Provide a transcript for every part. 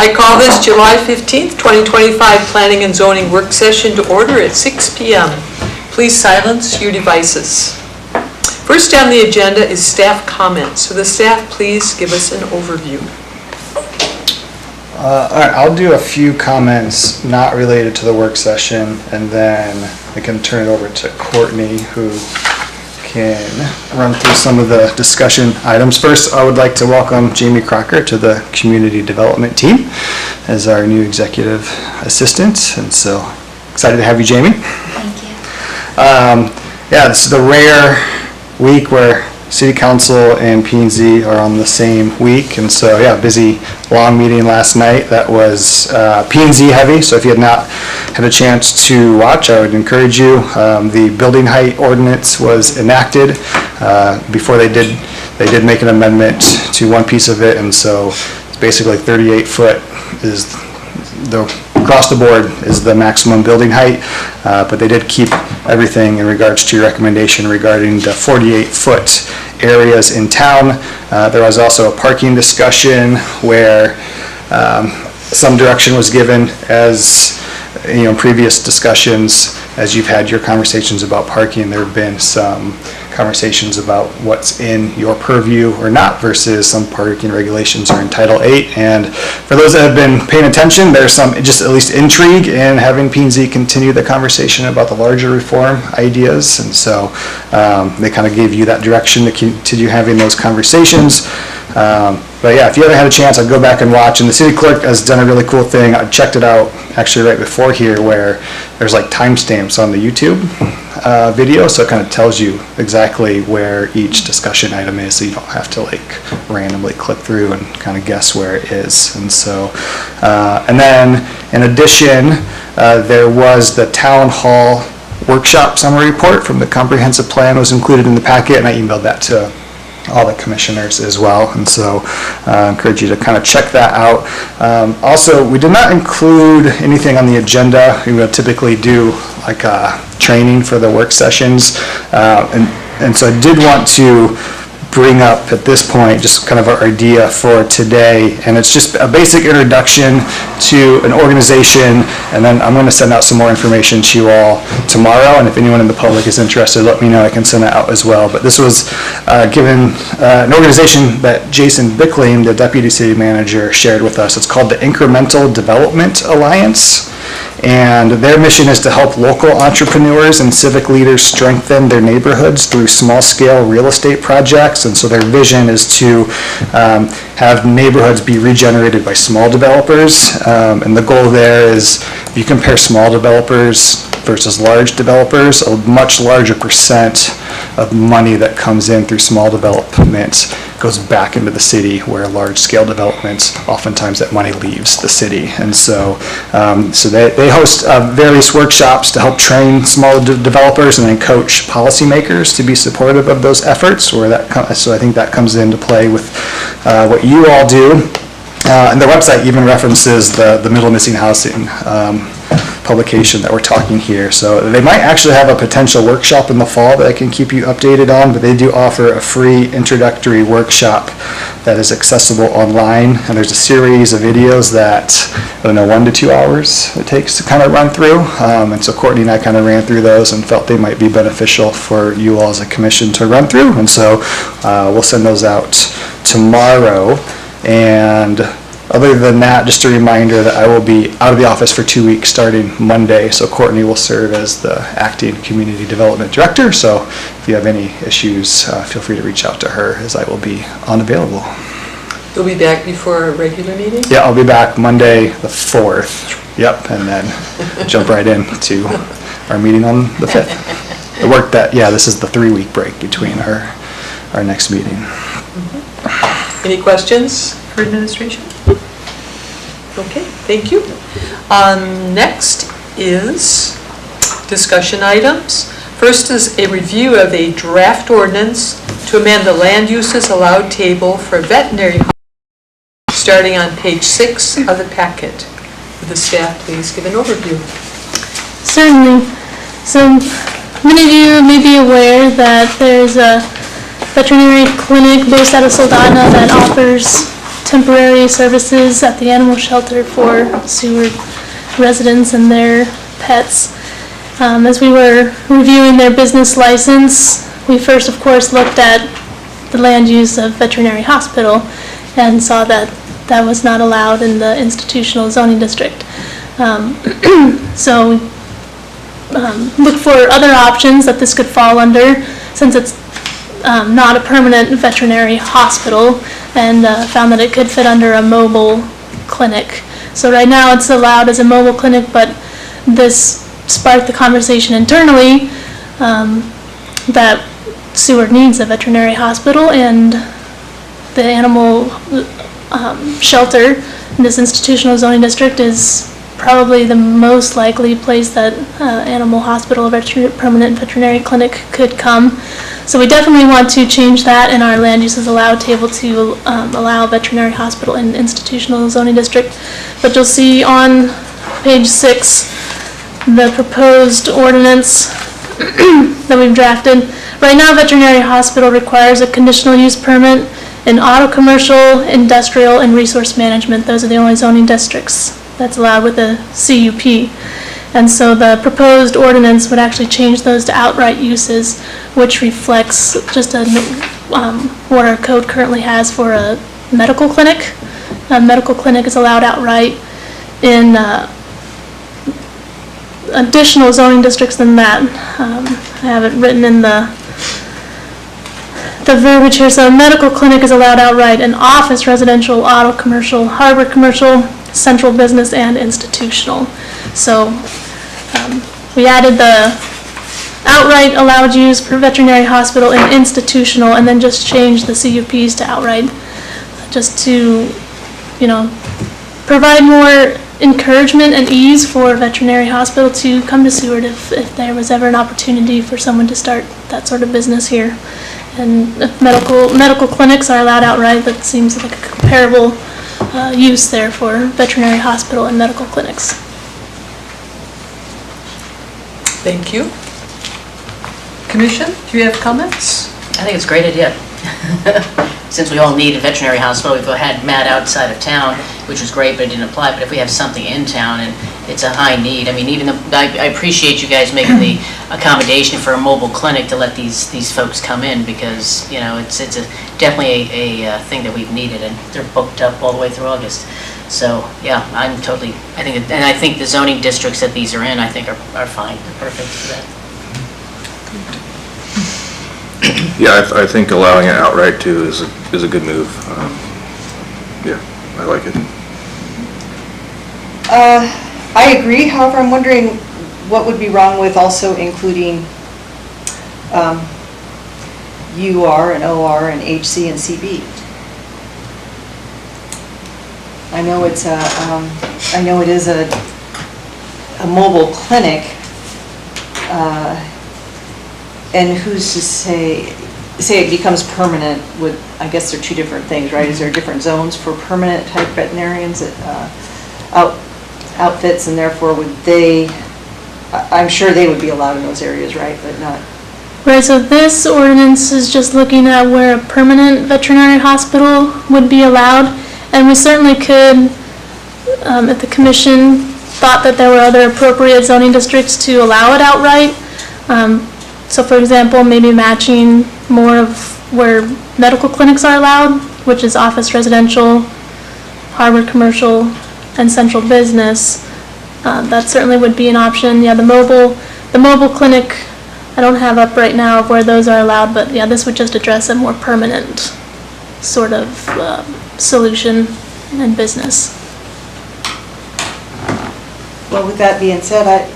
I call this July 15th, 2025 Planning and Zoning Work Session to order at 6 p.m. Please silence your devices. First on the agenda is staff comments. So the staff, please give us an overview. All right, I'll do a few comments not related to the work session, and then I can turn it over to Courtney, who can run through some of the discussion items. First, I would like to welcome Jamie Crocker to the Community Development Team as our new executive assistant, and so excited to have you, Jamie. Thank you. Yeah, this is the rare week where City Council and P&Z are on the same week, and so yeah, busy, long meeting last night. That was P&Z heavy, so if you had not had a chance to watch, I would encourage you. The building height ordinance was enacted. Before they did make an amendment to one piece of it, and so it's basically 38 foot is across the board is the maximum building height, but they did keep everything in regards to your recommendation regarding the 48-foot areas in town. There was also a parking discussion where some direction was given, as you know, previous discussions, as you've had your conversations about parking. There have been some conversations about what's in your purview or not versus some parking regulations are in Title 8. And for those that have been paying attention, there's some just at least intrigue in having P&Z continue the conversation about the larger reform ideas. And so they kind of gave you that direction to continue having those conversations. But yeah, if you haven't had a chance, I'd go back and watch. And the city clerk has done a really cool thing. I checked it out actually right before here, where there's like timestamps on the YouTube video, so it kind of tells you exactly where each discussion item is, so you don't have to like randomly click through and kind of guess where it is. And so, and then in addition, there was the town hall workshop summary report from the comprehensive plan was included in the packet, and I emailed that to all the commissioners as well, and so I encourage you to kind of check that out. Also, we did not include anything on the agenda. We would typically do like a training for the work sessions, and so I did want to bring up at this point just kind of our idea for today, and it's just a basic introduction to an organization, and then I'm going to send out some more information to you all tomorrow, and if anyone in the public is interested, let me know. I can send it out as well. But this was given an organization that Jason Bickling, the deputy city manager, shared with us. It's called the Incremental Development Alliance. And their mission is to help local entrepreneurs and civic leaders strengthen their neighborhoods through small-scale real estate projects. And so their vision is to have neighborhoods be regenerated by small developers. And the goal there is, if you compare small developers versus large developers, a much larger percent of money that comes in through small development goes back into the city, where large-scale developments, oftentimes that money leaves the city. And so so they host various workshops to help train small developers and then coach policymakers to be supportive of those efforts. So I think that comes into play with what you all do. And their website even references the Middle Missing Housing publication that we're talking here. So they might actually have a potential workshop in the fall that I can keep you updated on, but they do offer a free introductory workshop that is accessible online, and there's a series of videos that, I don't know, 1 to 2 hours it takes to kind of run through. And so Courtney and I kind of ran through those and felt they might be beneficial for you all as a commission to run through, and so we'll send those out tomorrow. And other than that, just a reminder that I will be out of the office for 2 weeks starting Monday, so Courtney will serve as the acting community development director. So if you have any issues, feel free to reach out to her, as I will be unavailable. You'll be back before a regular meeting? Yeah, I'll be back Monday the 4th. Yep, and then jump right into our meeting on the 5th. It worked that, yeah, this is the 3-week break between our next meeting. Mm-hmm. Any questions for administration? Okay, thank you. Next is discussion items. First is a review of a draft ordinance to amend the land uses allowed table for veterinary, starting on page 6 of the packet. Would the staff please give an overview? Certainly. So many of you may be aware that there's a veterinary clinic based out of Soldotna that offers temporary services at the animal shelter for Seward residents and their pets. As we were reviewing their business license, we first, of course, looked at the land use of veterinary hospital and saw that that was not allowed in the institutional zoning district. So we looked for other options that this could fall under, since it's not a permanent veterinary hospital, and found that it could fit under a mobile clinic. So right now it's allowed as a mobile clinic, but this sparked the conversation internally that Seward needs a veterinary hospital, and the animal shelter in this institutional zoning district is probably the most likely place that animal hospital or permanent veterinary clinic could come. So we definitely want to change that in our land uses allowed table to allow veterinary hospital in institutional zoning district. But you'll see on page 6 the proposed ordinance that we've drafted. Right now, veterinary hospital requires a conditional use permit in auto, commercial, industrial, and resource management. Those are the only zoning districts that's allowed with a CUP. And so the proposed ordinance would actually change those to outright uses, which reflects just what our code currently has for a medical clinic. A medical clinic is allowed outright in additional zoning districts than that. I have it written in the verbiage here. So a medical clinic is allowed outright in office, residential, auto, commercial, harbor commercial, central business, and institutional. So we added the outright allowed use for veterinary hospital and institutional, and then just changed the CUPs to outright, just to, provide more encouragement and ease for veterinary hospital to come to Seward if there was ever an opportunity for someone to start that sort of business here. And if medical clinics are allowed outright, that seems like a comparable use there for veterinary hospital and medical clinics. Thank you. Commission, do you have comments? I think it's a great idea. Since we all need a veterinary hospital, we've had Matt outside of town, which was great, but it didn't apply. But if we have something in town and it's a high need, I mean, I appreciate you guys making the accommodation for a mobile clinic to let these folks come in, because it's definitely a thing that we've needed, and they're booked up all the way through August. So yeah, I think the zoning districts that these are in, I think are fine. They're perfect for that. Yeah, I think allowing it outright too is a good move. Yeah, I like it. I agree. However, I'm wondering what would be wrong with also including UR and OR and HC and CB. I know it is a mobile clinic. And who's to say it becomes permanent? I guess they're two different things, right? Is there different zones for permanent type veterinarians outfits, and therefore I'm sure they would be allowed in those areas, right? But not. Right, so this ordinance is just looking at where a permanent veterinary hospital would be allowed, and we certainly could, if the commission thought that there were other appropriate zoning districts to allow it outright. So for example, maybe matching more of where medical clinics are allowed, which is office, residential, harbor commercial, and central business. That certainly would be an option. Yeah, the mobile clinic, I don't have up right now of where those are allowed, but yeah, this would just address a more permanent sort of solution and business. Well, with that being said,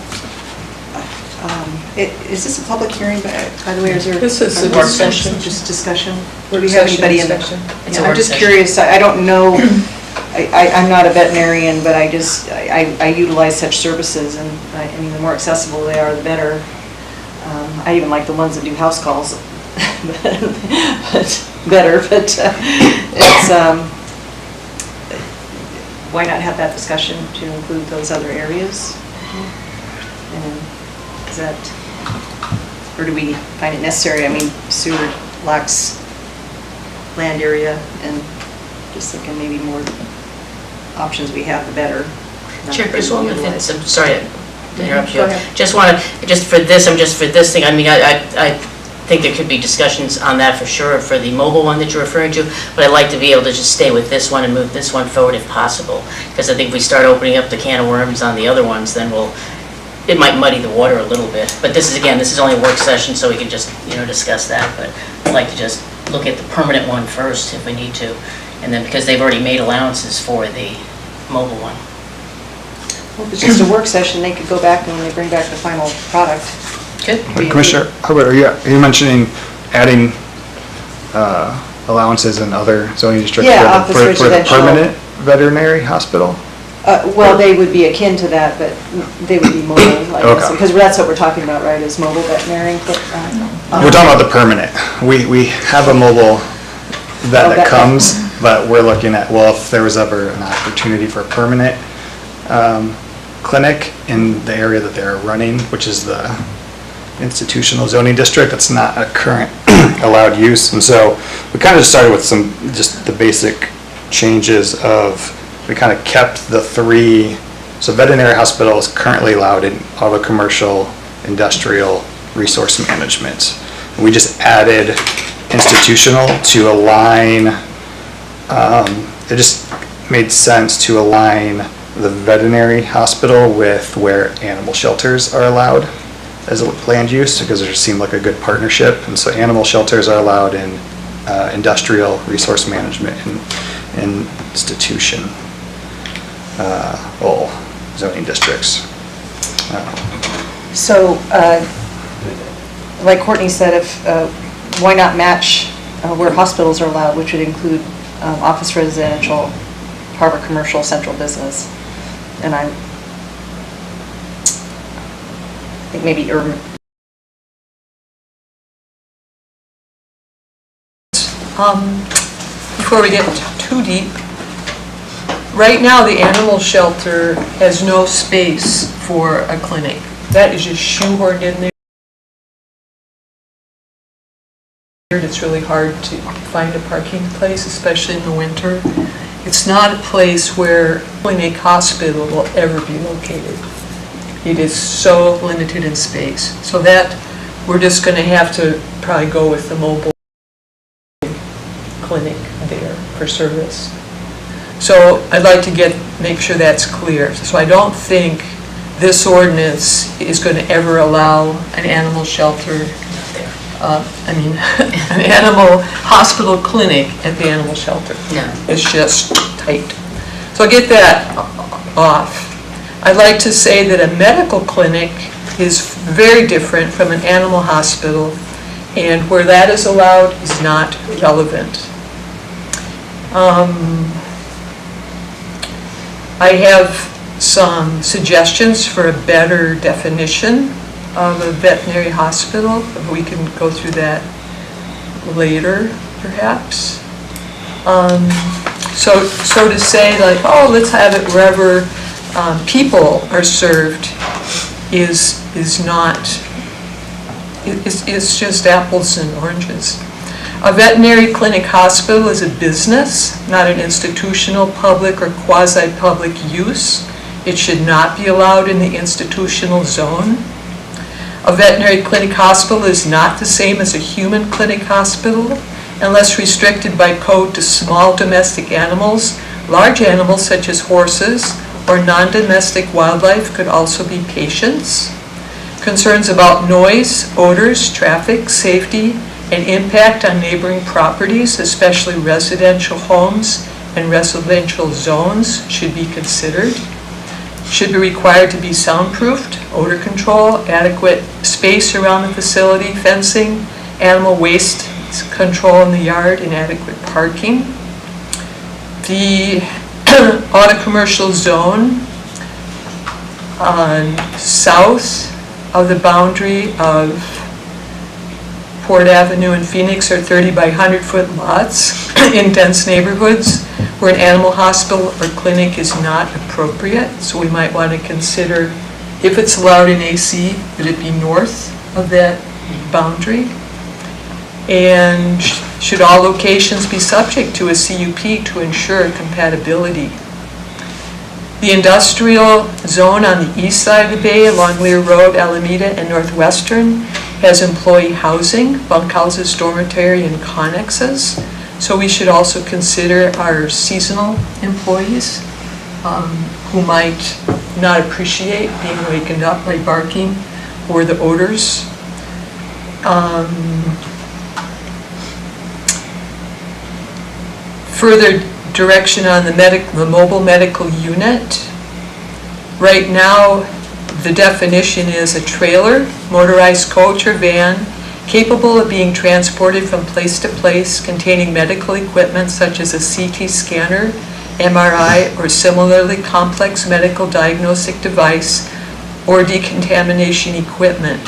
is this a public hearing, by the way, or is there? This is a work session. Just discussion? Do we have anybody in there? It's a I'm work just session. curious, I don't know, I'm not a veterinarian, but I utilize such services, and I mean, the more accessible they are, the better. I even like the ones that do house calls, but it's, why not have that discussion to include those other areas? And is that, or do we find it necessary? I mean, Seward lacks land area and Just thinking maybe more options we have, the better. Chairperson, I'm sorry to interrupt you. Go ahead. Just for this thing, I mean, I think there could be discussions on that for sure, for the mobile one that you're referring to, but I'd like to be able to just stay with this one and move this one forward if possible. Because I think if we start opening up the can of worms on the other ones, then it might muddy the water a little bit. But this is only a work session, so we can just, discuss that. But I'd like to just look at the permanent one first if we need to. And then, because they've already made allowances for the mobile one. Well, if it's just a work session, they could go back and when they bring back the final product. Good. Commissioner Hubbard, are you mentioning adding allowances in other zoning districts Yeah, office for the residential. permanent veterinary hospital? Well, they would be akin to that, but they would be mobile, I guess, Okay. because that's what we're talking about, right, is mobile veterinary? We're talking about the permanent. We have a mobile vet that that- comes, but we're looking at, well, if there was ever an opportunity for a permanent clinic in the area that they're running, which is the institutional zoning district, that's not a current allowed use. And so we kind of just started with just the basic changes of, we kind of kept the three, so veterinary hospital is currently allowed in auto commercial, industrial, resource management. And we just added institutional to align, it just made sense to align the veterinary hospital with where animal shelters are allowed as a land use, because it just seemed like a good partnership. And so animal shelters are allowed in industrial, resource management, and institution, all zoning districts. So, like Courtney said, why not match where hospitals are allowed, which would include office residential, harbor commercial, central business, and I think maybe urban. Before we get too deep, right now the animal shelter has no space for a clinic. That is just shoehorned in there. It's really hard to find a parking place, especially in the winter. It's not a place where a clinic hospital will ever be located. It is so limited in space. So that, we're just going to have to probably go with the mobile clinic there for service. So I'd like to make sure that's clear. So I don't think this ordinance is going to ever allow an animal shelter, an animal hospital clinic at the animal shelter. No. It's just tight. So I'll get that off. I'd like to say that a medical clinic is very different from an animal hospital, and where that is allowed is not relevant. I have some suggestions for a better definition of a veterinary hospital. We can go through that later, perhaps. So to say like, oh, let's have it wherever people are served is not, it's just apples and oranges. A veterinary clinic hospital is a business, not an institutional, public, or quasi-public use. It should not be allowed in the institutional zone. A veterinary clinic hospital is not the same as a human clinic hospital unless restricted by code to small domestic animals. Large animals such as horses or non-domestic wildlife could also be patients. Concerns about noise, odors, traffic, safety, and impact on neighboring properties, especially residential homes and residential zones, should be considered. Should be required to be soundproofed, odor control, adequate space around the facility, fencing, animal waste control in the yard, and adequate parking. The auto commercial zone south of the boundary of Port Avenue and Phoenix are 30 by 100-foot lots in dense neighborhoods where an animal hospital or clinic is not appropriate. So we might want to consider, if it's allowed in AC, that it be north of that boundary. And Should all locations be subject to a CUP to ensure compatibility? The industrial zone on the east side of the bay along Lear Road, Alameda, and Northwestern has employee housing, bunkhouses, dormitory, and connexes. So we should also consider our seasonal employees who might not appreciate being wakened up by barking or the odors. Further direction on the mobile medical unit. Right now, the definition is a trailer, motorized coach or van capable of being transported from place to place containing medical equipment such as a CT scanner, MRI, or similarly complex medical diagnostic device or decontamination equipment.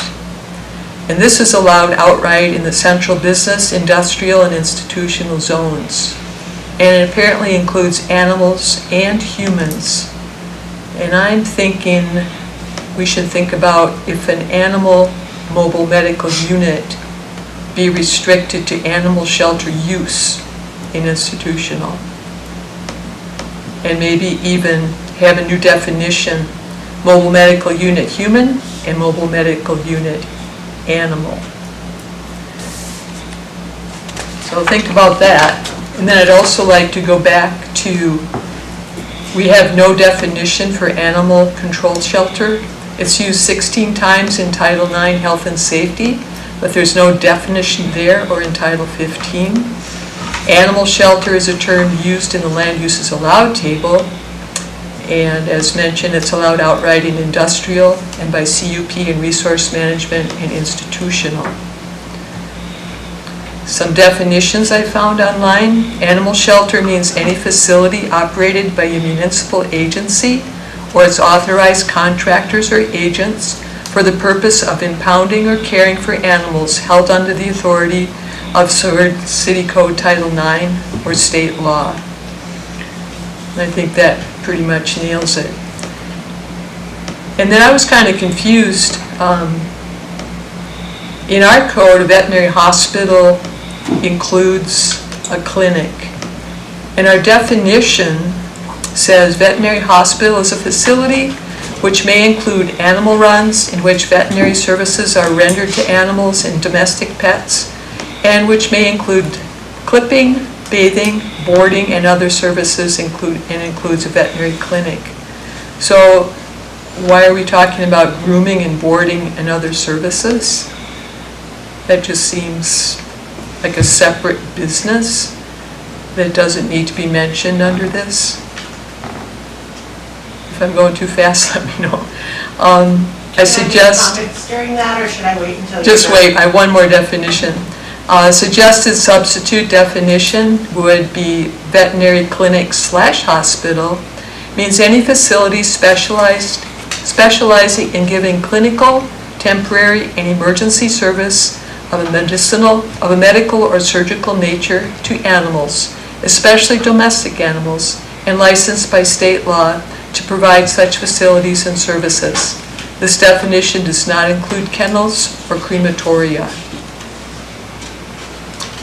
And this is allowed outright in the central business, industrial, and institutional zones. And it apparently includes animals and humans. And I'm thinking we should think about if an animal mobile medical unit be restricted to animal shelter use in institutional. And maybe even have a new definition, mobile medical unit human and mobile medical unit animal. So think about that. And then I'd also like to go back to, we have no definition for animal controlled shelter. It's used 16 times in Title IX Health and Safety, but there's no definition there or in Title 15. Animal shelter is a term used in the land uses allowed table, and as mentioned, it's allowed outright in industrial and by CUP and resource management and institutional. Some definitions I found online. Animal shelter means any facility operated by a municipal agency or its authorized contractors or agents for the purpose of impounding or caring for animals held under the authority of City Code Title IX or state law. And I think that pretty much nails it. And then I was kind of confused. In our code, a veterinary hospital includes a clinic. And our definition says veterinary hospital is a facility which may include animal runs in which veterinary services are rendered to animals and domestic pets, and which may include clipping, bathing, boarding, and other services includes a veterinary clinic. So why are we talking about grooming and boarding and other services? That just seems like a separate business that doesn't need to be mentioned under this. If I'm going too fast, let me know. I suggest... Comments during that, or should I wait until you... Just wait, I have one more definition. Suggested substitute definition would be veterinary clinic / hospital, means any facility specializing in giving clinical, temporary, and emergency service of a medical or surgical nature to animals, especially domestic animals, and licensed by state law to provide such facilities and services. This definition does not include kennels or crematoria.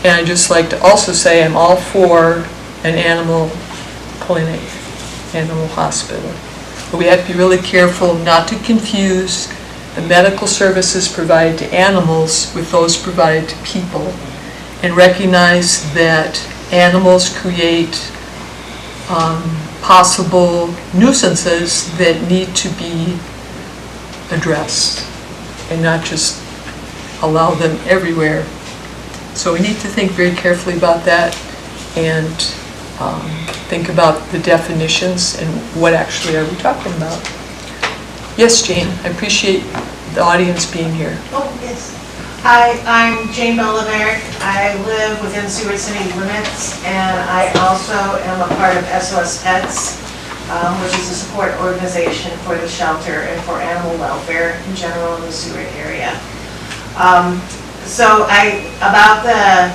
And I'd just like to also say I'm all for an animal clinic, animal hospital. But we have to be really careful not to confuse the medical services provided to animals with those provided to people, and recognize that animals create possible nuisances that need to be addressed and not just allow them everywhere. So we need to think very carefully about that and think about the definitions and what actually are we talking about. Yes, Jane, I appreciate the audience being here. Oh, yes. Hi, I'm Jane Bellavert. I live within Seward City limits, and I also am a part of SOS Pets, which is a support organization for the shelter and for animal welfare in general in the Seward area. So about the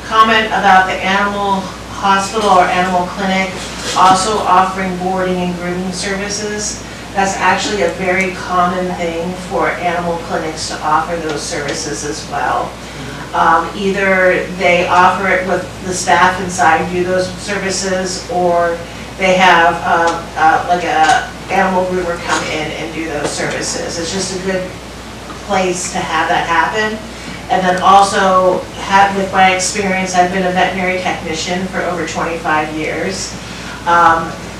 comment about the animal hospital or animal clinic also offering boarding and grooming services, that's actually a very common thing for animal clinics to offer those services as well. Either they offer it with the staff inside, do those services, or they have like a animal groomer come in and do those services. It's just a good place to have that happen. And then also, with my experience, I've been a veterinary technician for over 25 years.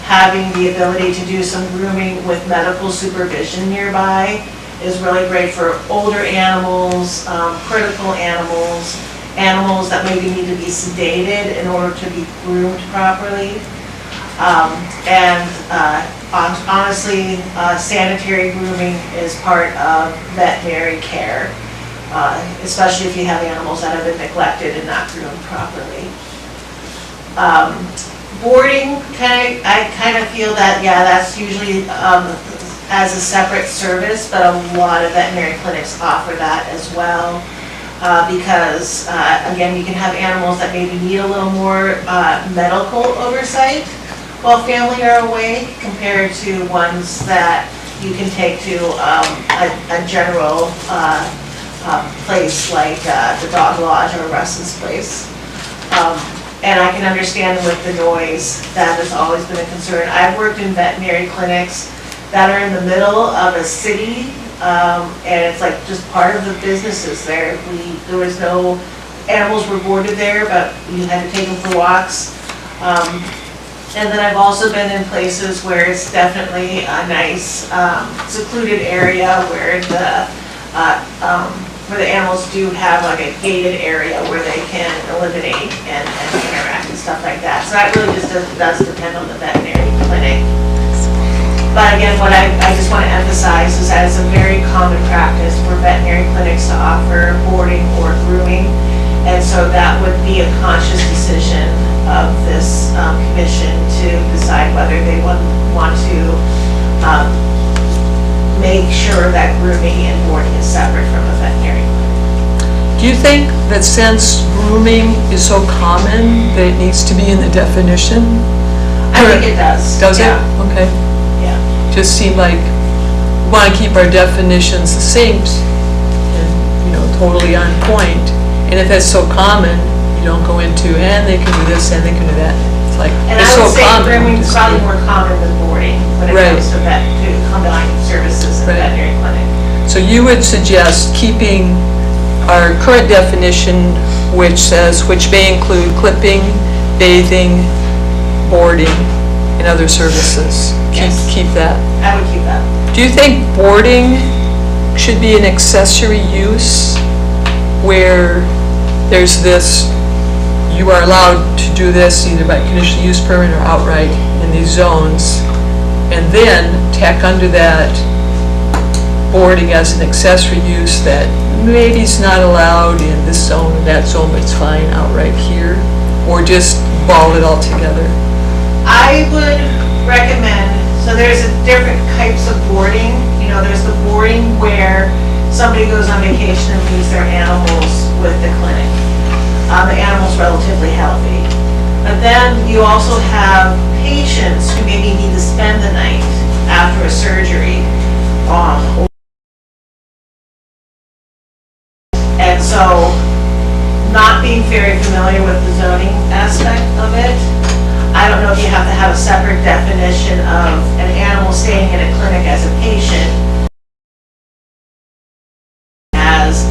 Having the ability to do some grooming with medical supervision nearby is really great for older animals, critical animals, animals that maybe need to be sedated in order to be groomed properly. Honestly, sanitary grooming is part of veterinary care, especially if you have animals that have been neglected and not groomed properly. Boarding, I kind of feel that, yeah, that's usually as a separate service, but a lot of veterinary clinics offer that as well. Because, again, you can have animals that maybe need a little more medical oversight while family are away, compared to ones that you can take to a general place like the dog lodge or Russ's place. And I can understand with the noise, that has always been a concern. I've worked in veterinary clinics that are in the middle of a city, and it's like just part of the businesses there. There was no, animals were boarded there, but you had to take them for walks. And then I've also been in places where it's definitely a nice secluded area where the animals do have like a gated area where they can eliminate and interact and stuff like that. So that really just does depend on the veterinary clinic. But again, what I just want to emphasize is that it's a very common practice for veterinary clinics to offer boarding or grooming. And so that would be a conscious decision of this commission to decide whether they want to make sure that grooming and boarding is separate from a veterinary clinic. Do you think that since grooming is so common that it needs to be in the definition? I think it does. Does it? Yeah. Okay. Yeah. Just seemed like we want to keep our definitions succinct and, totally on point. And if that's so common, you don't go into, and they can do this, and they can do that. It's like, And it's I so would say common. grooming is probably more common than boarding when it Right. comes to combining services in Right. veterinary clinic. So you would suggest keeping our current definition, which may include clipping, bathing, boarding, and other services. Yes. Keep that. I would keep that. Do you think boarding should be an accessory use where there's this, you are allowed to do this either by conditional use permit or outright in these zones, and then tack under that boarding as an accessory use that maybe is not allowed in this zone or that zone, but it's fine outright here, or just ball it all together? I would recommend, so there's different types of boarding. There's the boarding where somebody goes on vacation and leaves their animals with the clinic. The animal's relatively healthy. But then you also have patients who maybe need to spend the night after a surgery. And so, not being very familiar with the zoning aspect of it, I don't know if you have to have a separate definition of an animal staying in a clinic as a patient as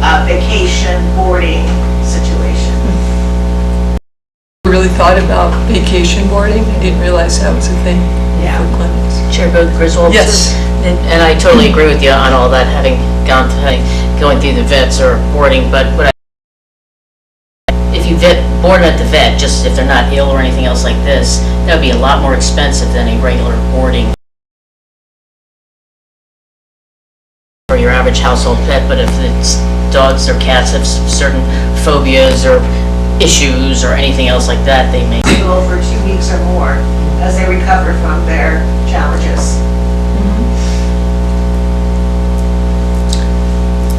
a vacation boarding situation. I really thought about vacation boarding. I didn't realize that was a thing Yeah. for clinics. Chair Griswold? Yes. And I totally agree with you on all that, having going through the vets or boarding, but if you board at the vet, just if they're not ill or anything else like this, that would be a lot more expensive than a regular boarding for your average household pet. But if it's dogs or cats have certain phobias or issues or anything else like that, they may Go for 2 weeks or more as they recover from their challenges.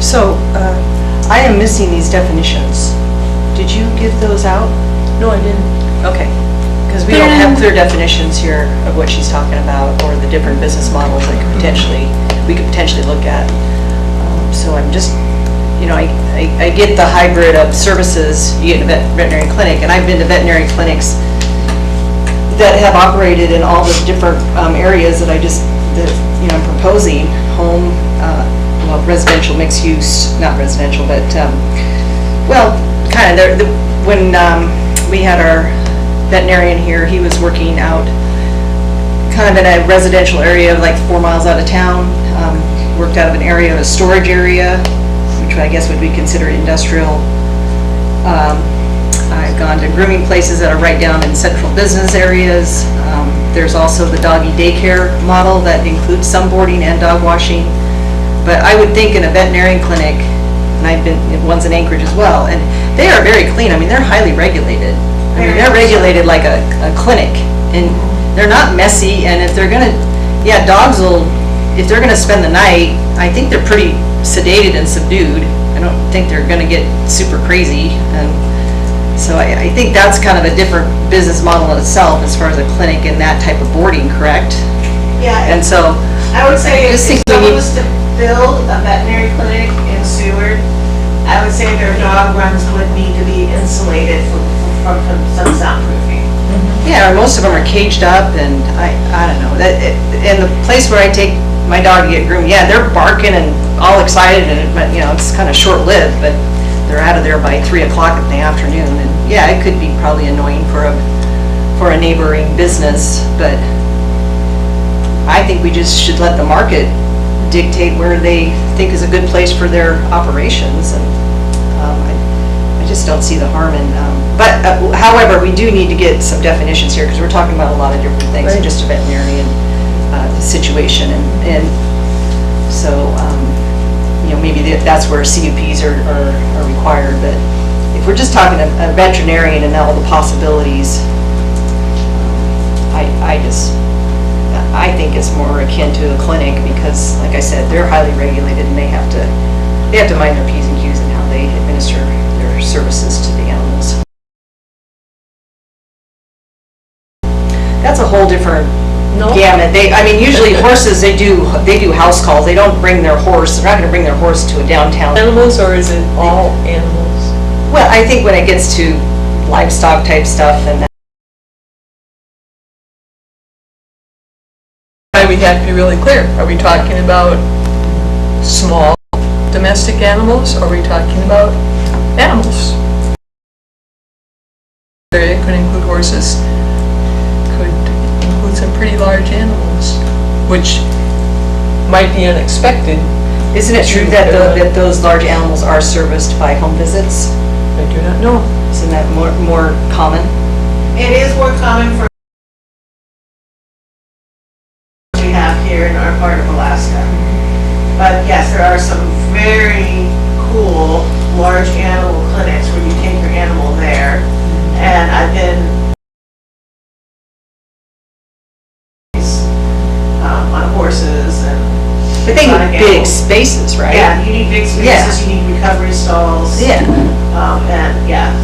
So, I am missing these definitions. Did you give those out? No, I didn't. Okay. Because we don't have clear definitions here of what she's talking about, or the different business models that we could potentially look at. So I'm just I get the hybrid of services you get in a veterinary clinic, and I've been to veterinary clinics that have operated in all the different areas that I'm proposing, home, residential, mixed use, not residential, but, kind of, when we had our veterinarian here, he was working out kind of in a residential area, like 4 miles out of town, worked out of an area, a storage area, which I guess would be considered industrial. I've gone to grooming places that are right down in central business areas. There's also the doggy daycare model that includes some boarding and dog washing. But I would think in a veterinarian clinic, and I've been, one's in Anchorage as well, and they are very clean. I mean, they're highly regulated. I mean, they're regulated like a clinic, and they're not messy, and if they're gonna, dogs will, if they're gonna spend the night, I think they're pretty sedated and subdued. I don't think they're gonna get super crazy, and so I think that's kind of a different business model in itself as far as a clinic and that type of boarding, correct? Yeah. And so, I would say if Just think we someone need- was to build a veterinary clinic in Seward, I would say their dog runs would need to be insulated from some soundproofing. yeah, most of them are caged up, and I don't know, and the place where I take my dog to get groomed, they're barking and all excited, and, but, it's kind of short-lived, but they're out of there by 3 o'clock in the afternoon, and it could be probably annoying for a neighboring business, but I think we just should let the market dictate where they think is a good place for their operations, and I just don't see the harm in, but however, we do need to get some definitions here, because we're talking about a lot of different things than just a veterinarian situation, and so, maybe that's where CUPs are required, but if we're just talking a veterinarian and all the possibilities, I think it's more akin to a clinic, because, like I said, they're highly regulated, and they have to mind their P's and Q's and how they administer their services to the animals. That's a whole different gamut. Usually horses, they do house calls. They don't bring their horse. They're not going to bring their horse to a downtown. Animals, or is it all animals? Well, I think when it gets to livestock type stuff, and We have to be really clear. Are we talking about small domestic animals, or are we talking about animals? It could include horses, could include some pretty large animals, which might be unexpected. isn't it true that that those large animals are serviced by home visits? I do not know. Isn't that more common? It is more common for we have here in our part of Alaska. But yes, there are some very cool large animal clinics where you take your animal there. And I've been on horses and But they exotic need big animals. spaces, right? Yeah, you need big spaces, you need recovery stalls. Yeah.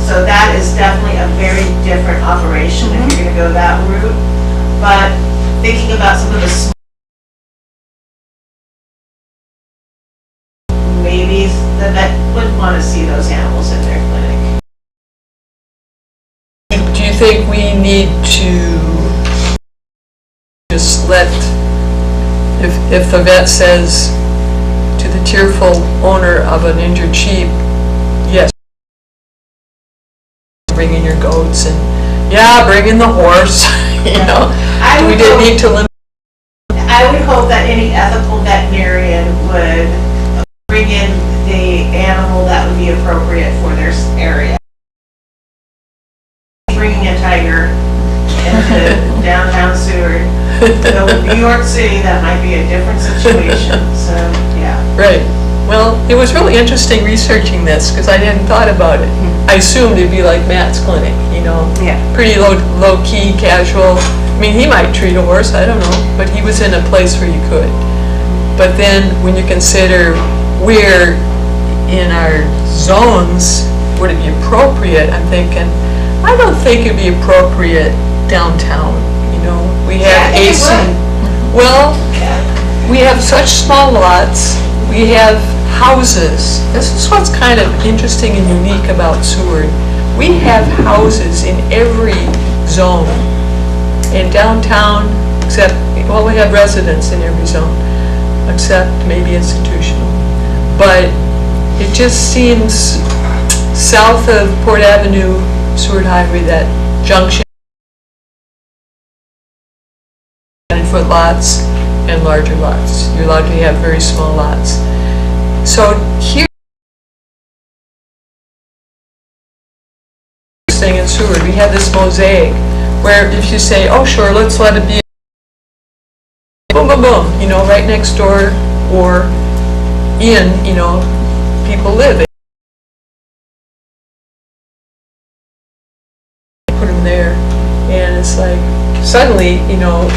So that is definitely a very different operation if you're gonna go that route. But thinking about some of the maybe the vet would wanna see those animals in their clinic. Do you think we need to just let, if the vet says to the tearful owner of an injured sheep, yes, bring in your goats, and bring in the horse, I we would didn't hope- need to limit. I would hope that any ethical veterinarian would bring in the animal that would be appropriate for their area. Bringing a tiger into downtown Seward, so with New York City, that might be a different situation, so, yeah. Right. Well, it was really interesting researching this, because I hadn't thought about it. I assumed it'd be like Matt's clinic, Yeah. pretty low-key, casual. I mean, he might treat a horse, I don't know, but he was in a place where he could. But then, when you consider where in our zones would it be appropriate, I'm thinking, I don't think it'd be appropriate downtown, We have Yeah, I think it AC. would. Well, Yeah. we have such small lots, we have houses. This is what's kind of interesting and unique about Seward. We have houses in every zone. In downtown, except, well, we have residents in every zone, except maybe institutional. But it just seems south of Port Avenue, Seward Highway, that junction, 10-foot lots and larger lots. You're allowed to have very small lots. So here, thing in Seward, we have this mosaic where if you say, oh sure, let's let it be, boom, boom, boom, you know, right next door or in, you know, people live. Put them there, and it's like suddenly, you know,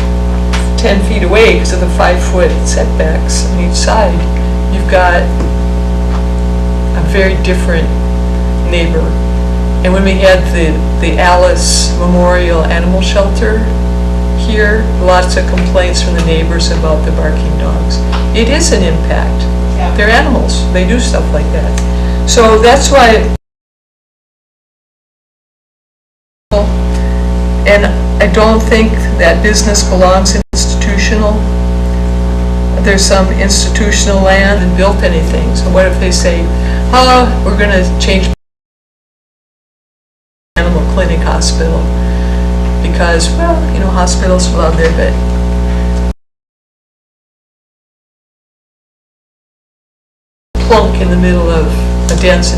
10 feet away because of the 5-foot setbacks on each side, you've got a very different neighbor. And when we had the Alice Memorial Animal Shelter here, lots of complaints from the neighbors about the barking dogs. It is an impact. Yeah. They're animals. They do stuff like that. So that's why, and I don't think that business belongs in institutional. There's some institutional land and built anything. So what if they say, oh, we're going to change animal clinic hospital because, well, you know, hospitals are allowed there, but plunk in the middle of a dense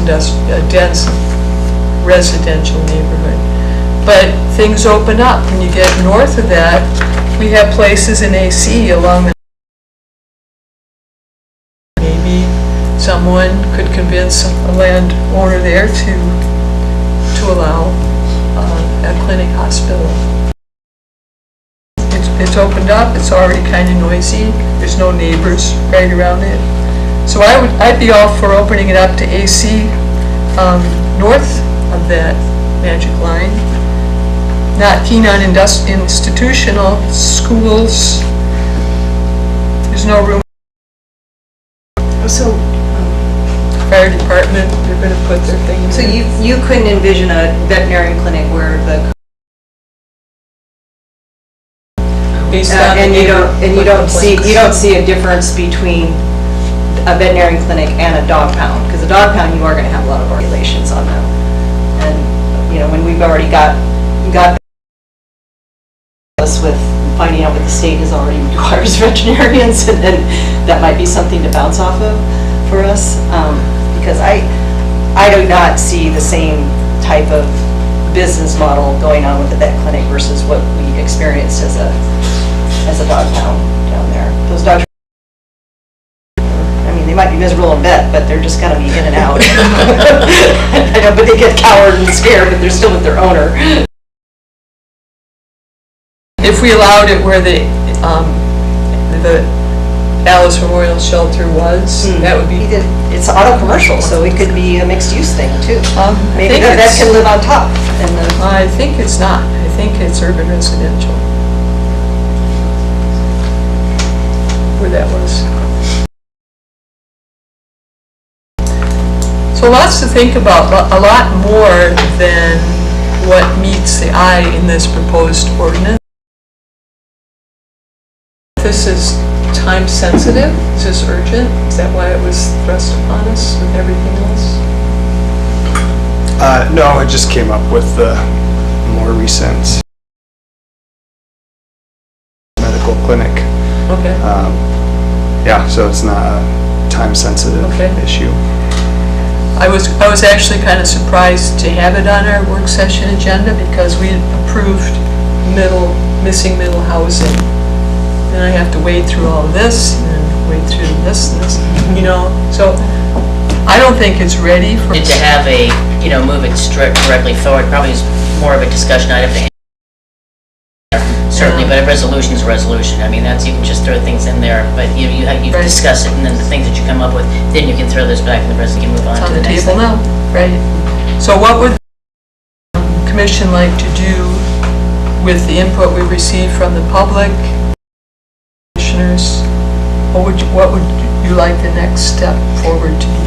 residential neighborhood. But things open up when you get north of that. We have places in AC along the, maybe someone could convince a landowner there to allow a clinic hospital. It's opened up, it's already kind of noisy, there's no neighbors right around it. So I'd be all for opening it up to AC north of that magic line. Not keen on institutional schools. There's no room. So, Fire department, they're going to put their thing in so there. you couldn't envision a veterinarian clinic where the Based on the and you don't complaints. see a difference between a veterinarian clinic and a dog pound, because a dog pound, you are going to have a lot of regulations on them. And, you know, when we've already got us with finding out what the state has already requires veterinarians, and then that might be something to bounce off of for us, because I do not see the same type of business model going on with the vet clinic versus what we experienced as a dog pound down there. Those dogs, I mean, they might be miserable in vet, but they're just gonna be in and out. I know, but they get coward and scared, but they're still with their owner. If we allowed it where the Alice Memorial Shelter was, that would be. It's auto commercial, so it could be a mixed use thing too. Maybe think that it's- can live on top. And I think it's not. I think it's urban residential. Where that was. So lots to think about, a lot more than what meets the eye in this proposed ordinance. This is time sensitive, is this urgent? Is that why it was thrust upon us with everything else? No, it just came up with the more recent medical clinic. Okay. Yeah, so it's not a time-sensitive Okay. issue. I was actually kind of surprised to have it on our work session agenda because we approved missing middle housing. Then I have to wade through all of this and then wade through this and this, you know, so I don't think it's ready for. To have a, you know, move it directly forward probably is more of a discussion item to certainly, but a resolution is a resolution. I mean, that's, you can just throw things in there, but you Right. discuss it, and then the things that you come up with, then you can throw those back in the resolution, move on It's to on the the next table thing. now, right? So what would the commission like to do with the input we received from the public, commissioners? What would you like the next step forward to be?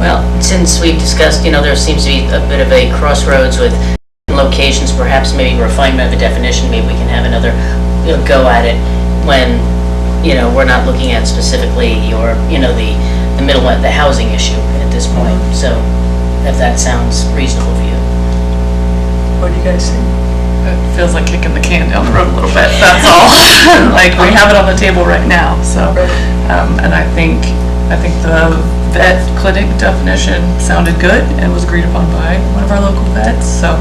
Well, since we've discussed, there seems to be a bit of a crossroads with locations, perhaps maybe refinement of a definition, maybe we can have another go at it when, we're not looking at specifically the middle, the housing issue at this point. So if that sounds reasonable for you. What do you guys think? It feels like kicking the can down the road a little bit, that's all. Like, we have it on the table right now, so. And I think the vet clinic definition sounded good and was agreed upon by one of our local vets, so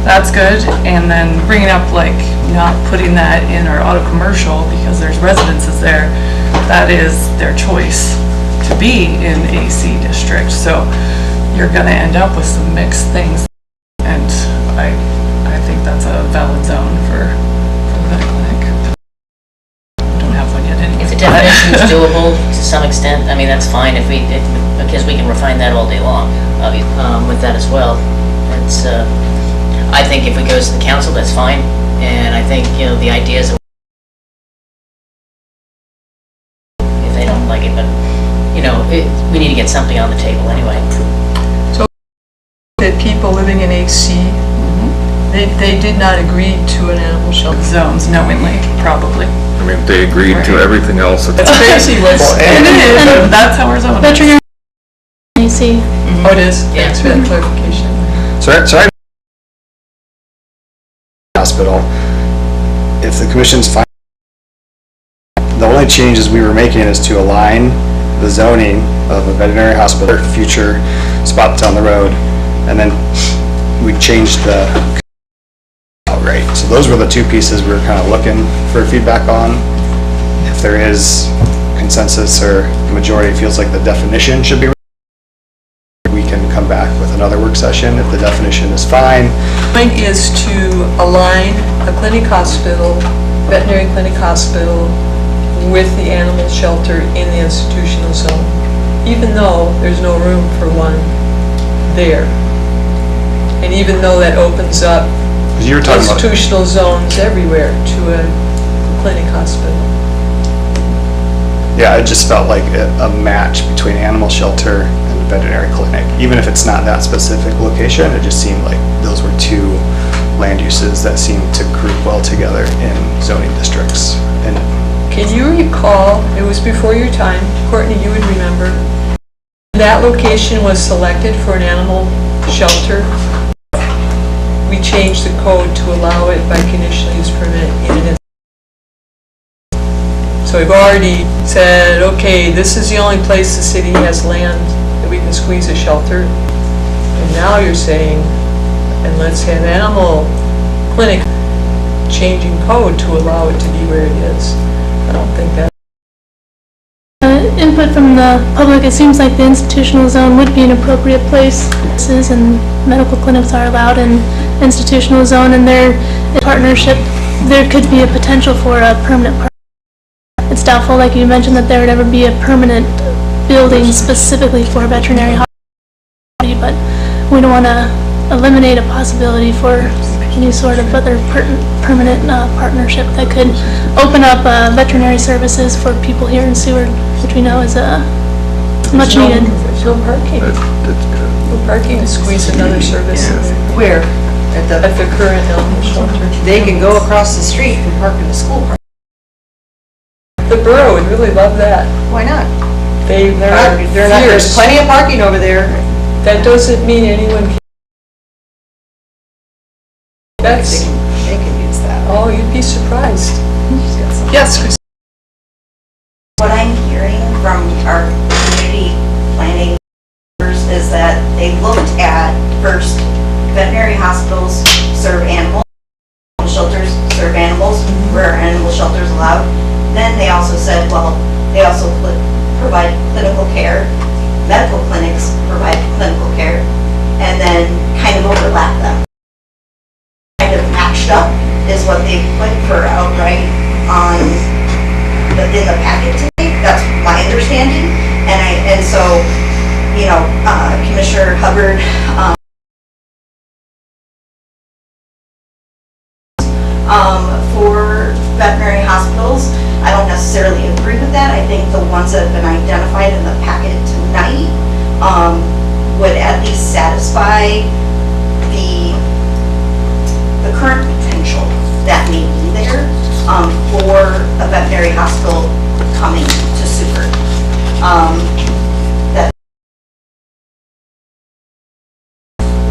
that's good. And then bringing up, like, not putting that in our auto commercial because there's residences there, that is their choice to be in AC district, so you're gonna end up with some mixed things. And I think that's a valid zone for the vet clinic. We don't have one yet anyway. If the definition is doable to some extent, I mean, that's fine because we can refine that all day long, with that as well. It's, I think if it goes to the council, that's fine, and I think, the ideas of if they don't like it, but, we need to get something on the table anyway. So, that people living in AC, they did not agree to an animal shelter. Zones knowingly, probably. I mean, they agreed to everything else. That's crazy. It is, and that's how we're zoning. Veterinary AC. Oh, it is? Yeah. Thanks for that clarification. So I hospital, if the commission's fine, the only changes we were making is to align the zoning of a veterinary hospital, future spot down the road, and then we changed the outright. So those were the two pieces we were kind of looking for feedback on. If there is consensus or majority feels like the definition should be, we can come back with another work session if the definition is fine. Point is to align a clinic hospital, veterinary clinic hospital, with the animal shelter in the institutional zone, even though there's no room for one there. And even though that opens up You were talking about institutional zones everywhere to a clinic hospital. Yeah, it just felt like a match between animal shelter and veterinary clinic. Even if it's not that specific location, it just seemed like those were two land uses that seemed to group well together in zoning districts. And Can you recall, it was before your time, Courtney, you would remember, that location was selected for an animal shelter. We changed the code to allow it by conditional use permit in it. So we've already said, okay, this is the only place the city has land that we can squeeze a shelter. And now you're saying, and let's have animal clinic changing code to allow it to be where it is. I don't think that. Input from the public, it seems like the institutional zone would be an appropriate place. And medical clinics are allowed in institutional zone, and their partnership, there could be a potential for a permanent partnership. It's doubtful, like you mentioned, that there would ever be a permanent building specifically for veterinary hospitality, but we don't want to eliminate a possibility for any sort of other permanent partnership that could open up veterinary services for people here in Seward, which we know is much needed. There's no parking. No parking to squeeze another service in there. Where? At At the current animal shelter. They can go across the street and park in the school park. The borough would really love that. Why not? They're not There's fierce. plenty of parking over there. That doesn't mean anyone can. That's, They can use that. oh, you'd be surprised. Yes, Chris. What I'm hearing from our community planning members is that they looked at first veterinary hospitals serve animals, shelters serve animals, where animal shelters allowed. Then they also said, well, they also provide clinical care, medical clinics provide clinical care, and then kind of overlap them. Kind of matched up is what they put for outright on in the packet today. That's my understanding. And so, Commissioner Hubbard, for veterinary hospitals, I don't necessarily agree with that. I think the ones that have been identified in the packet tonight would at least satisfy the current potential that may be there for a veterinary hospital coming to Seward. That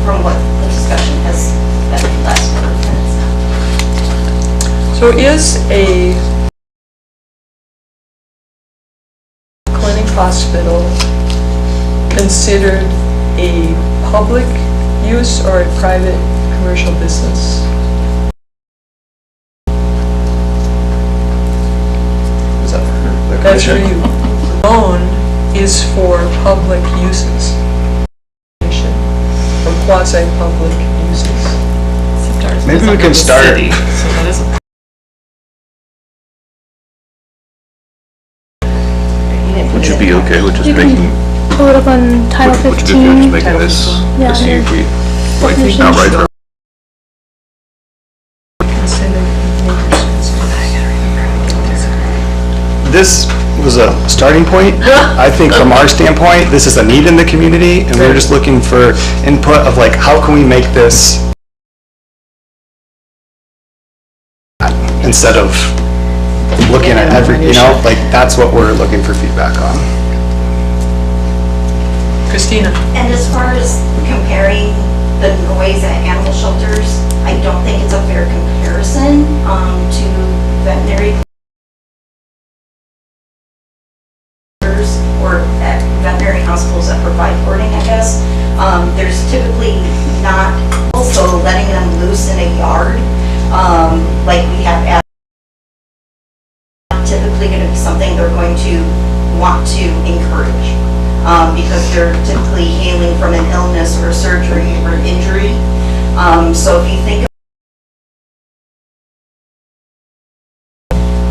from what the discussion has been the last 4 minutes now. So is a clinic hospital considered a public use or a private commercial business? Is that for the That's where commission? you own is for public uses. Or quasi-public uses. Maybe we can start. So that is a Would you be okay with just You can making, pull it up on Title would you be okay with 15. just making this Yeah. a CUP? Like Definition. outright for This was a starting point. I think from our standpoint, this is a need in the community, and we're just looking for input of like, how can we make this instead of looking at every, like, that's what we're looking for feedback on. Christina? And as far as comparing the noise at animal shelters, I don't think it's a fair comparison to veterinary or at veterinary hospitals that provide boarding, I guess. There's typically not also letting them loose in a yard like we have at typically going to be something they're going to want to encourage because they're typically hailing from an illness or a surgery or an injury. So if you think of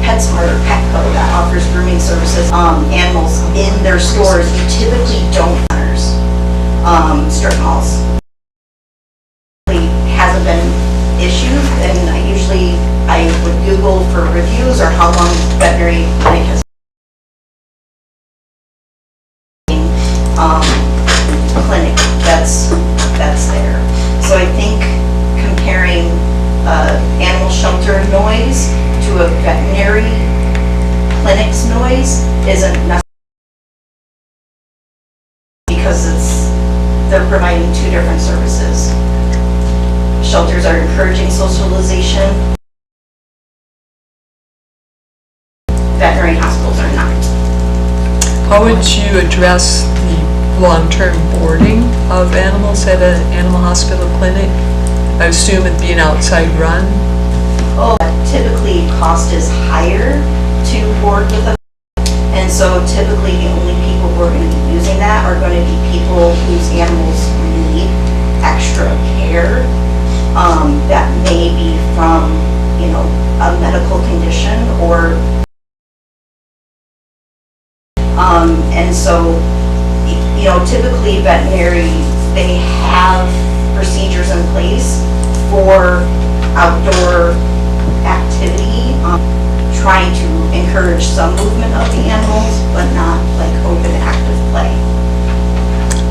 PetSmart or Petco that offers grooming services, animals in their stores, you typically don't strip malls. It hasn't been issued, and I would Google for reviews or how long veterinary clinic has clinic that's there. So I think comparing animal shelter noise to a veterinary clinic's noise isn't necessary because they're providing 2 different services. Shelters are encouraging socialization. Veterinary hospitals are not. How would you address the long-term boarding of animals at an animal hospital clinic? I assume it'd be an outside run. Typically cost is higher to board with a, and so typically the only people who are going to be using that are going to be people whose animals need extra care that may be from, a medical condition or and so, typically veterinary, they have procedures in place for outdoor activity, trying to encourage some movement of the animals, but not like open active play.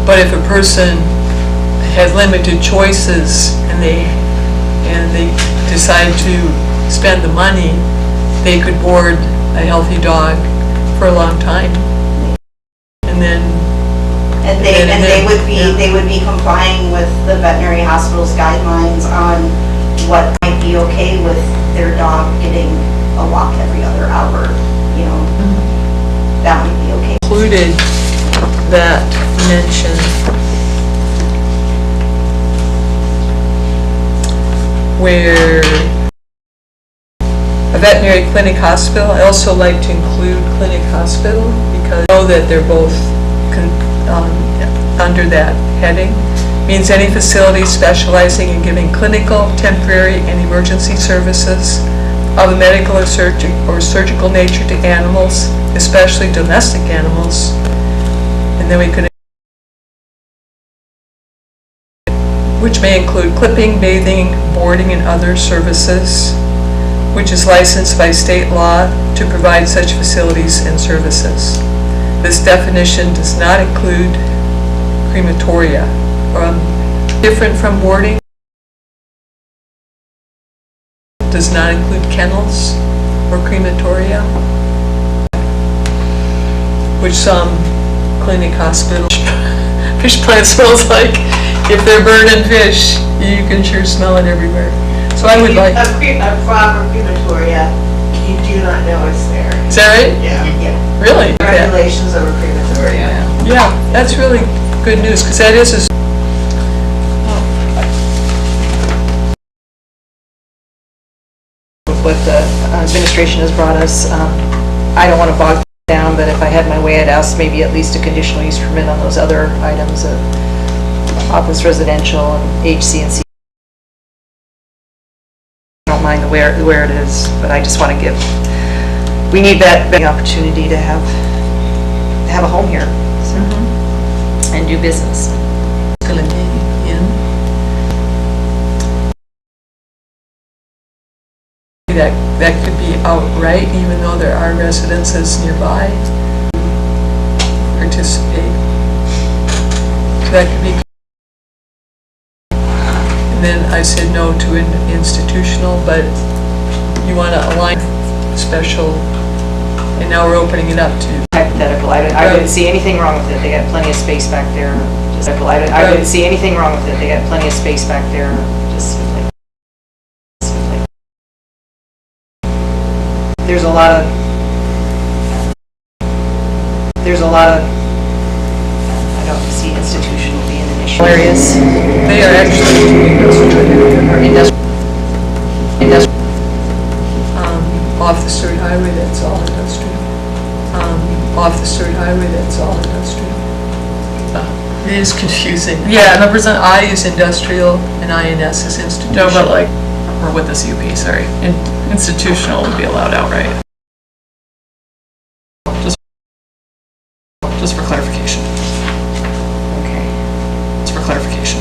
But if a person has limited choices and they decide to spend the money, they could board a healthy dog for a long time. They would be complying with the veterinary hospital's guidelines on what might be okay with their dog getting a walk every other hour, that would be okay. Included that mention where a veterinary clinic hospital, I also like to include clinic hospital because I know that they're both under that heading. Means any facility specializing in giving clinical, temporary, and emergency services of a medical or surgical nature to animals, especially domestic animals. And then we could, which may include clipping, bathing, boarding, and other services. which is licensed by state law to provide such facilities and services. This definition does not include crematoria. Different from boarding, does not include kennels or crematoria, which some clinic hospital fish plant smells like. If they're burning fish, you can sure smell it everywhere. So I would like, A proper crematoria, you do not know it's there. is that right? Yeah. Really? Regulations of a crematoria. Yeah, that's really good news, because that is what the administration has brought us. I don't want to bog down, but if I had my way, I'd ask maybe at least a conditional use permit on those other items of office residential and HC&C. I don't mind where it is, but I just want to give, we need that big opportunity to have a home here, so, and do business. It's going to be in. That could be outright, even though there are residences nearby. Participate. So that could be. And then I said no to an institutional, but you want to align special, and now we're opening it up to. Hypothetical. I wouldn't see anything wrong with it. They got plenty of space back there. Just I wouldn't see anything wrong with it. They got plenty of space back there. Just like. There's a lot of, I don't see institutional being an issue. Areas. They are actually industrial. Off the Surrey Highway, that's all industrial. Off the Surrey Highway, that's all industrial. It is confusing. Yeah, numbers on, I is industrial and INS is institutional. no, but like, or with this UP, sorry. Institutional would be allowed outright. Just for clarification. Okay, It's for clarification.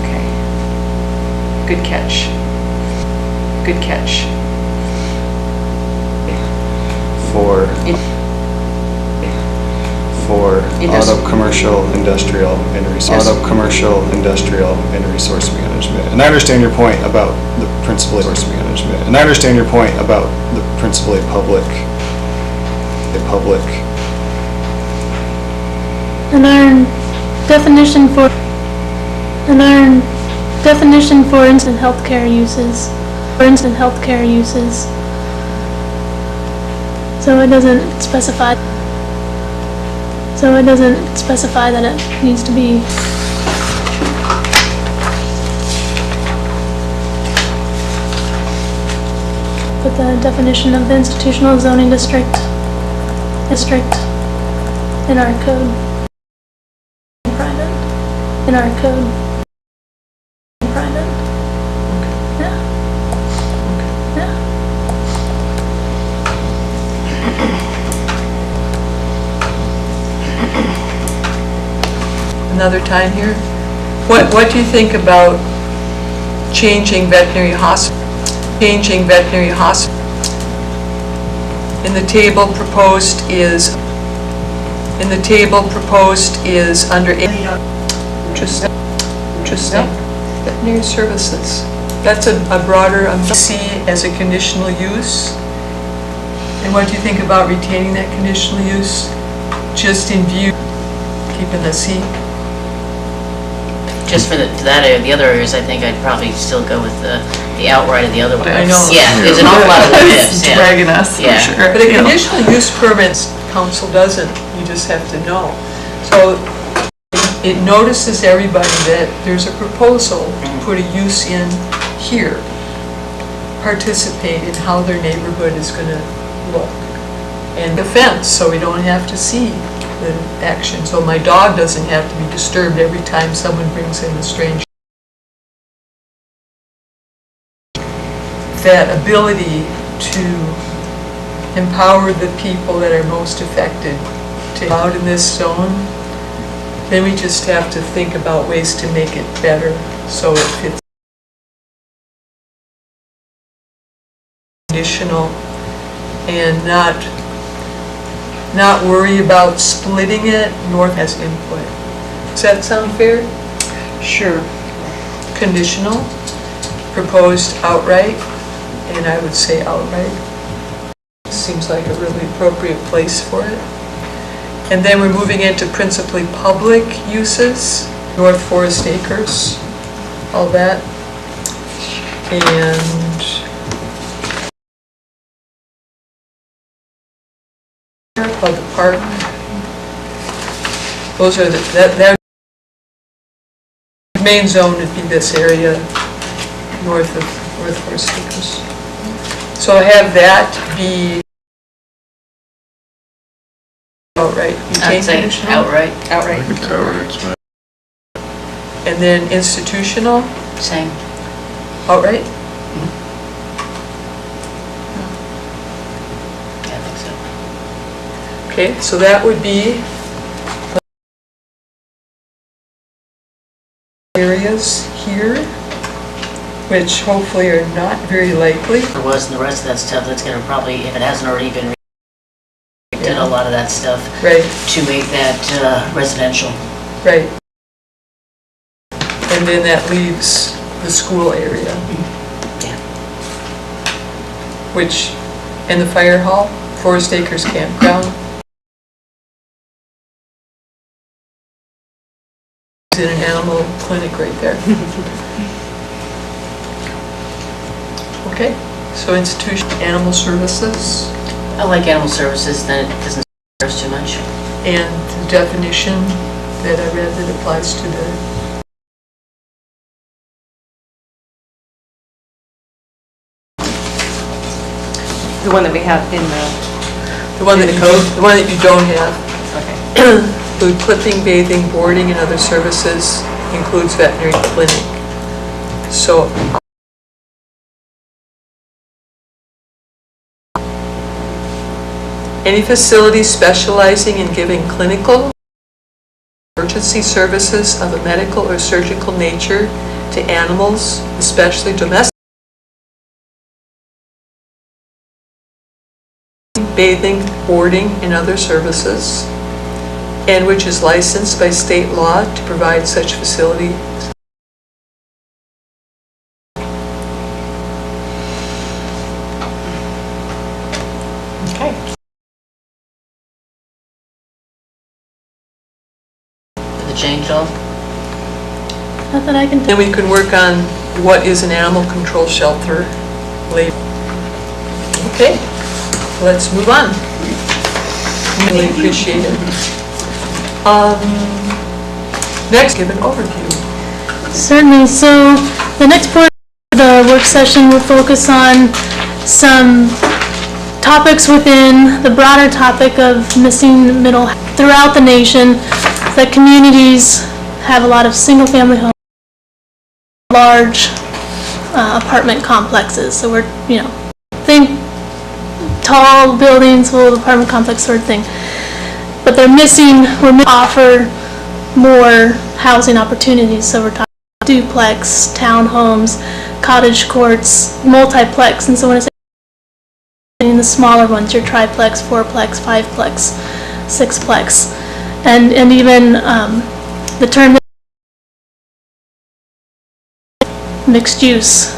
okay. Good catch. Good catch. For Industri- auto, commercial, industrial, and resource. Auto, commercial, industrial, and resource management. And I understand your point about the principally resource management. And I understand your point about the principally public. And our definition for instant healthcare uses. So it doesn't specify that it needs to be. But the definition of the institutional zoning district in our code. Private. In our code. Private. Yeah. Yeah. Another time here. What do you think about changing veterinary hospital? In the table proposed is under interesting veterinary services. That's a broader C as a conditional use. And what do you think about retaining that conditional use? Just in view, keeping the C. Just for that area, the other areas, I think I'd probably still go with the outright of the other one. I know. Yeah, there's an awful lot of what ifs, yeah. Dragging us, for Yeah. sure. But a You know. conditional use permit, council doesn't, you just have to know. So it notices everybody that there's a proposal to put a use in here, participate in how their neighborhood is gonna look. And the fence, so we don't have to see the action. So my dog doesn't have to be disturbed every time someone brings in a strange. That ability to empower the people that are most affected to go out in this zone, then we just have to think about ways to make it better so it fits conditional and not worry about splitting it. North has input. Does that sound fair? Sure. Conditional, proposed outright, and I would say outright. Seems like a really appropriate place for it. And then we're moving into principally public uses, North Forest Acres, all that. And of the park. Those are that main zone would be this area north Forest Acres. So have that be outright. I'd say outright. Outright. It's outright, it's fine. And then institutional, Same. outright. Yeah, I think so. Okay, so that would be areas here, which hopefully are not very likely. There was, and the rest of that stuff, that's gonna probably, if it hasn't already been, did a lot of that stuff Right, to make that residential. right. And then that leaves the school area. Yeah. Which, and the fire hall, Forest Acres Campground. In an animal clinic right there. Okay, so institution, animal services, I like animal services, then it doesn't scare us too much. and the definition that I read that applies to The one that we have in the one that In the you, code? the one that you don't have. okay. Food clipping, bathing, boarding, and other services includes veterinary clinic. So any facility specializing in giving clinical emergency services of a medical or surgical nature to animals, especially domestic, bathing, boarding, and other services, and which is licensed by state law to provide such facility. Okay. Did it change all? Not that I can tell. Then we can work on what is an animal control shelter later. Okay, let's move on. Really appreciate it. Next, give an overview. Certainly. So the next part of the work session will focus on some topics within the broader topic of missing middle throughout the nation. That communities have a lot of single-family homes, large apartment complexes. So we're, think tall buildings, full apartment complex sort of thing. But we're offer more housing opportunities. So we're talking duplex, townhomes, cottage courts, multiplex, and so when I say in the smaller ones, your triplex, fourplex, fiveplex, sixplex, and even the term mixed use,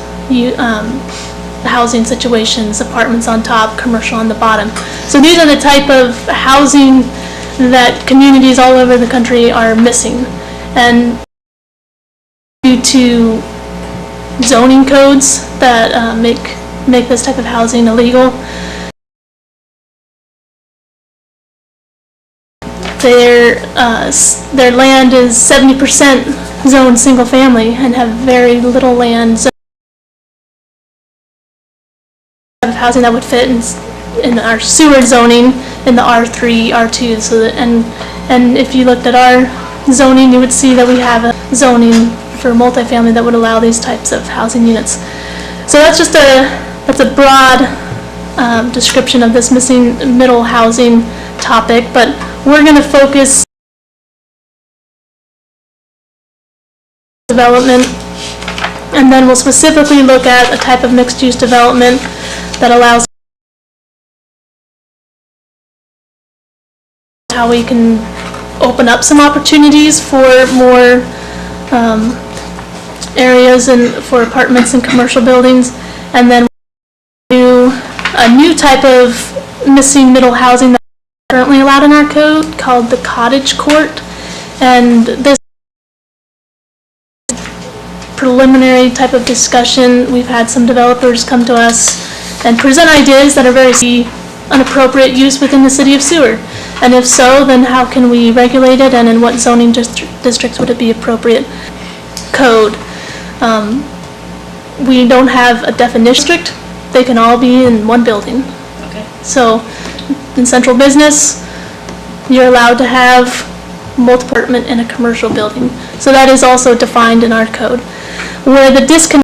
housing situations, apartments on top, commercial on the bottom. So these are the type of housing that communities all over the country are missing, and due to zoning codes that make this type of housing illegal. Their land is 70% zoned single family and have very little land zoned of housing that would fit in our sewer zoning in the R3, R2. So that, and if you looked at our zoning, you would see that we have a zoning for multifamily that would allow these types of housing units. So that's just a broad description of this missing middle housing topic, but we're going to focus development, and then we'll specifically look at a type of mixed-use development that allows how we can open up some opportunities for more areas and for apartments and commercial buildings, and then do a new type of missing middle housing that's currently allowed in our code called the cottage court. And this preliminary type of discussion, we've had some developers come to us and present ideas that are very an appropriate use within the city of Seward. And if so, then how can we regulate it, and in what zoning districts would it be appropriate? Code. We don't have a definition district. They can all be in one building. Okay. So in central business, you're allowed to have multiple apartment in a commercial building. So that is also defined in our code. Where the disconnect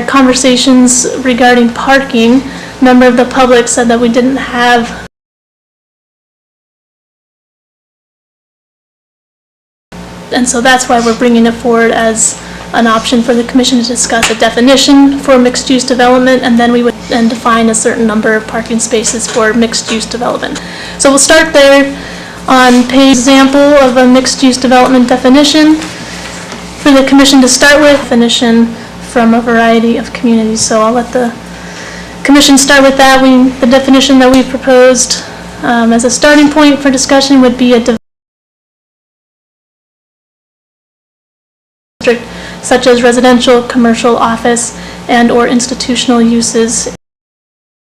conversations regarding parking, a member of the public said that we didn't have and so that's why we're bringing it forward as an option for the commission to discuss a definition for mixed-use development, and then we would then define a certain number of parking spaces for mixed-use development. So we'll start there on page example of a mixed-use development definition for the commission to start with, definition from a variety of communities. So I'll let the commission start with that. The definition that we proposed as a starting point for discussion would be a district such as residential, commercial, office, and or institutional uses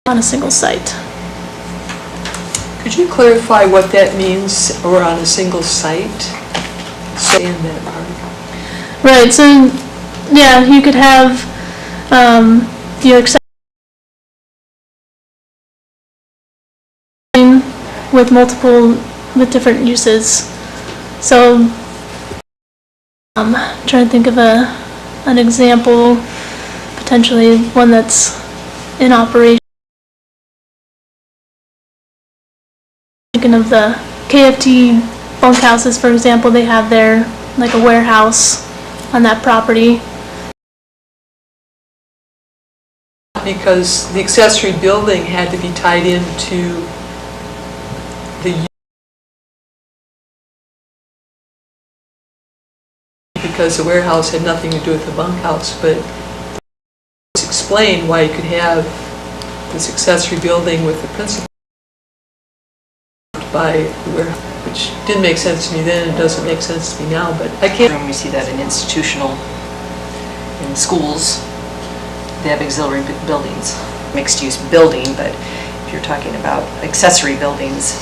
on a single site. Could you clarify what that means, or on a single site? Say in that part. Right, so yeah, you could have your with with different uses. So I'm trying to think of an example, potentially one that's in operation. Thinking of the KFT bunkhouses, for example, they have their, like a warehouse on that property. Because the accessory building had to be tied into the because the warehouse had nothing to do with the bunkhouse, but it's explained why you could have this accessory building with the principal by the warehouse, which didn't make sense to me then, and doesn't make sense to me now, but I can't. We see that in institutional, in schools, they have auxiliary buildings, mixed-use building, but if you're talking about accessory buildings,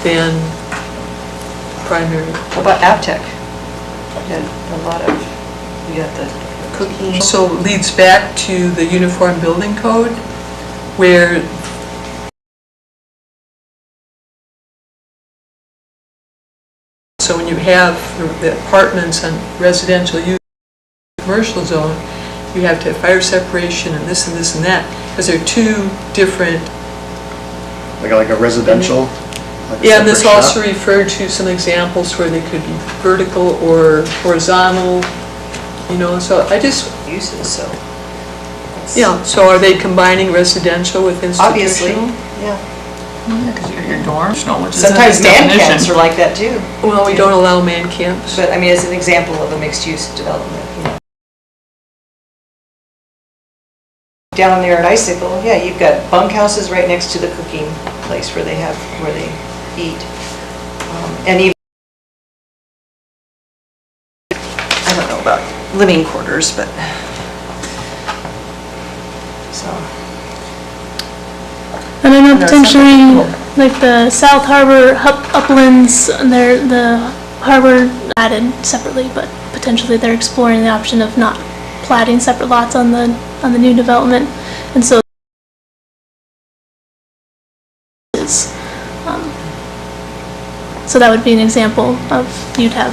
Then primary. how about AvTech? You had a lot of, you got the cooking. Also leads back to the Uniform Building Code, where so when you have the apartments on residential use, commercial zone, you have to have fire separation and this and this and that, because they're two different. Like a residential? Like a Yeah, and this separate also shop? referred to some examples where they could be vertical or horizontal, you know, so I just, Uses, so. yeah, so are they combining residential with Obviously, institutional? yeah. Because your dorms, which is Sometimes a man definition. camps are like that too, Well, we don't allow man camps. but I mean, it's an example of a mixed-use development, you know. Down there at Icicle, yeah, you've got bunkhouses right next to the cooking place where they eat. And even, I don't know about living quarters, but, so. And I know No, potentially, something like the South Harbor uplands, and the harbor added separately, but potentially they're exploring the option of not platting separate lots on the new development, and so so that would be an example of you'd have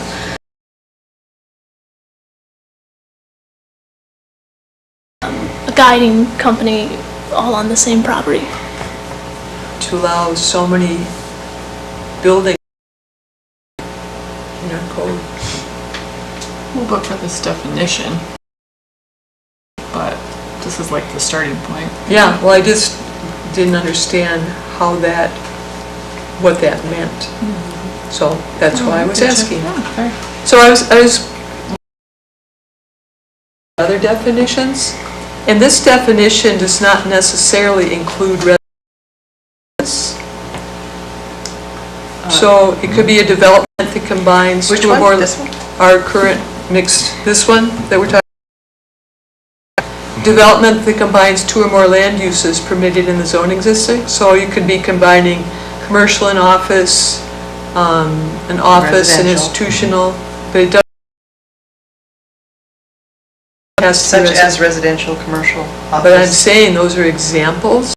a guiding company all on the same property. To allow so many buildings in our code. We'll look for this definition, but This is like the starting point. Yeah, well, I just didn't understand what that meant. So that's why I was asking. So I was other definitions, and this definition does not necessarily include residence. So it could be a development that combines Which two or one? more. This one? Our current mixed, this one that we're talking. Development that combines two or more land uses permitted in the zoning district. So you could be combining commercial and office, an office and Residential. institutional, but it doesn't. Such as residential, commercial, office. But I'm saying those are examples.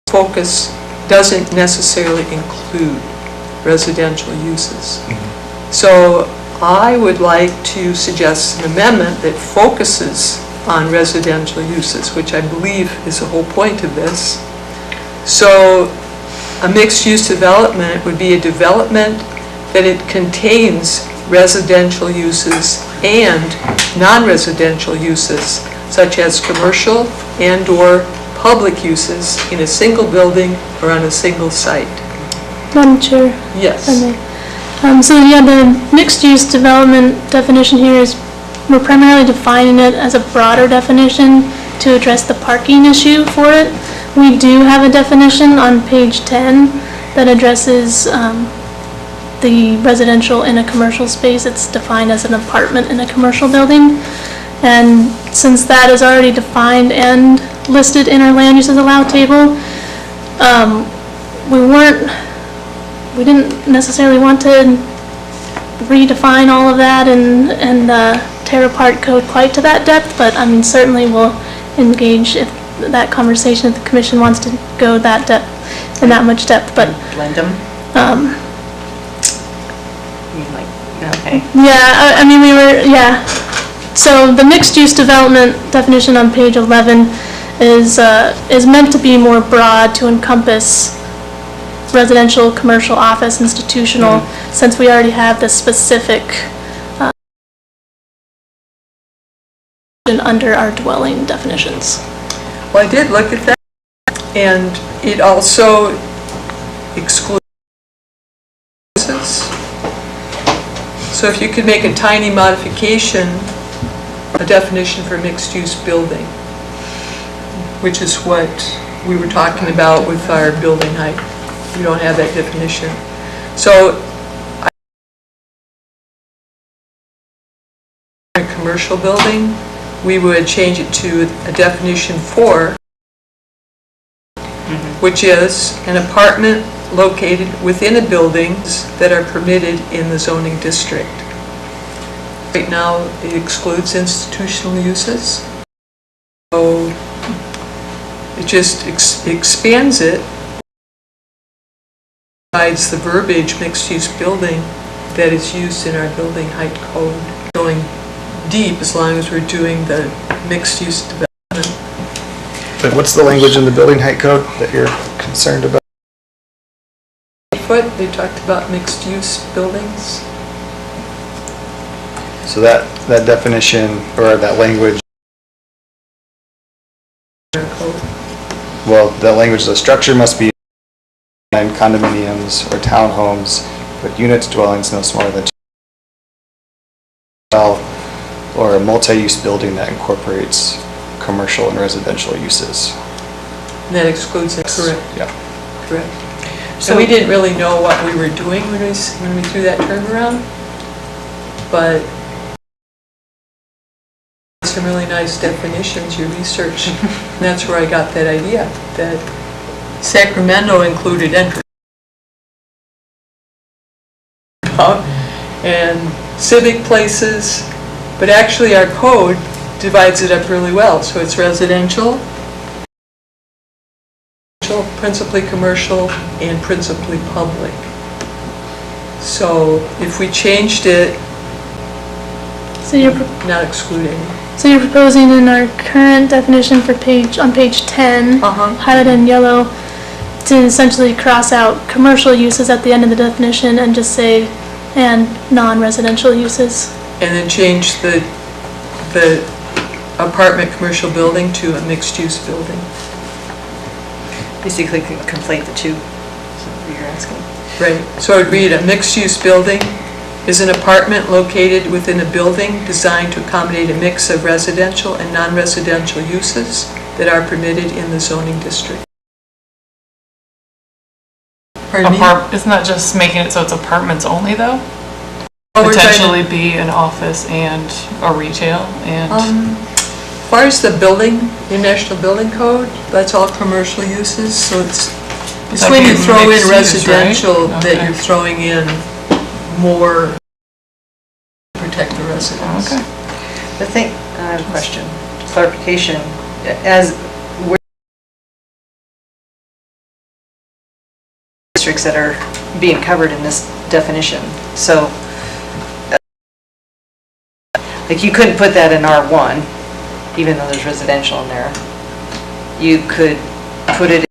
Focus doesn't necessarily include residential uses. So I would like to suggest an amendment that focuses on residential uses, which I believe is the whole point of this. So a mixed-use development would be a development that it contains residential uses and non-residential uses, such as commercial and/or public uses in a single building or on a single site. Madam Chair. Yes. So yeah, the mixed-use development definition here is, we're primarily defining it as a broader definition to address the parking issue for it. We do have a definition on page 10 that addresses the residential in a commercial space. It's defined as an apartment in a commercial building. And since that is already defined and listed in our land uses allowed table, we didn't necessarily want to redefine all of that and tear apart code quite to that depth, but I mean, certainly we'll engage if that conversation, if the commission wants to go that depth, in that much depth, but Blend them? You mean like, okay. yeah, I mean, so the mixed-use development definition on page 11 is meant to be more broad to encompass residential, commercial, office, institutional, since we already have the specific under our dwelling definitions. Well, I did look at that, and it also excludes uses. So if you could make a tiny modification, a definition for mixed-use building, which is what we were talking about with our building height. We don't have that definition. So a commercial building, we would change it to a definition for, which is an apartment located within a buildings that are permitted in the zoning district. Right now, it excludes institutional uses. So it just expands it, provides the verbiage mixed-use building that is used in our building height code, going deep as long as we're doing the mixed-use development. But what's the language in the building height code that you're concerned about? They talked about mixed-use buildings. So that definition, or that language, well, that language, the structure must be in condominiums or townhomes with units, dwellings no smaller than 2, or a multi-use building that incorporates commercial and residential uses. And that excludes it, correct? Yeah. Correct. So we didn't really know what we were doing when we threw that term around, but some really nice definitions, your research, and that's where I got that idea, that Sacramento included entry and civic places, but actually our code divides it up really well. So it's residential, principally commercial, and principally public. So if we changed it, So you're not excluding. So you're proposing in our current definition for on page 10, highlighted in yellow, to essentially cross out commercial uses at the end of the definition and just say, and non-residential uses. And then change the apartment commercial building to a mixed-use building. Basically conflate the two, is what you're asking. Right, so I would read, a mixed-use building is an apartment located within a building designed to accommodate a mix of residential and non-residential uses that are permitted in the zoning district. Pardon me? Isn't that just making it so it's apartments only, though? Oh, we're trying to- Potentially be an office and a retail and, As far as the building, International Building Code, that's all commercial uses, so it's That'd when be you throw in mixed use, right? residential that Okay. you're throwing in more to protect the residents. okay. The thing, I have a question, clarification, as we're districts that are being covered in this definition, so like you couldn't put that in R1, even though there's residential in there. You could put it,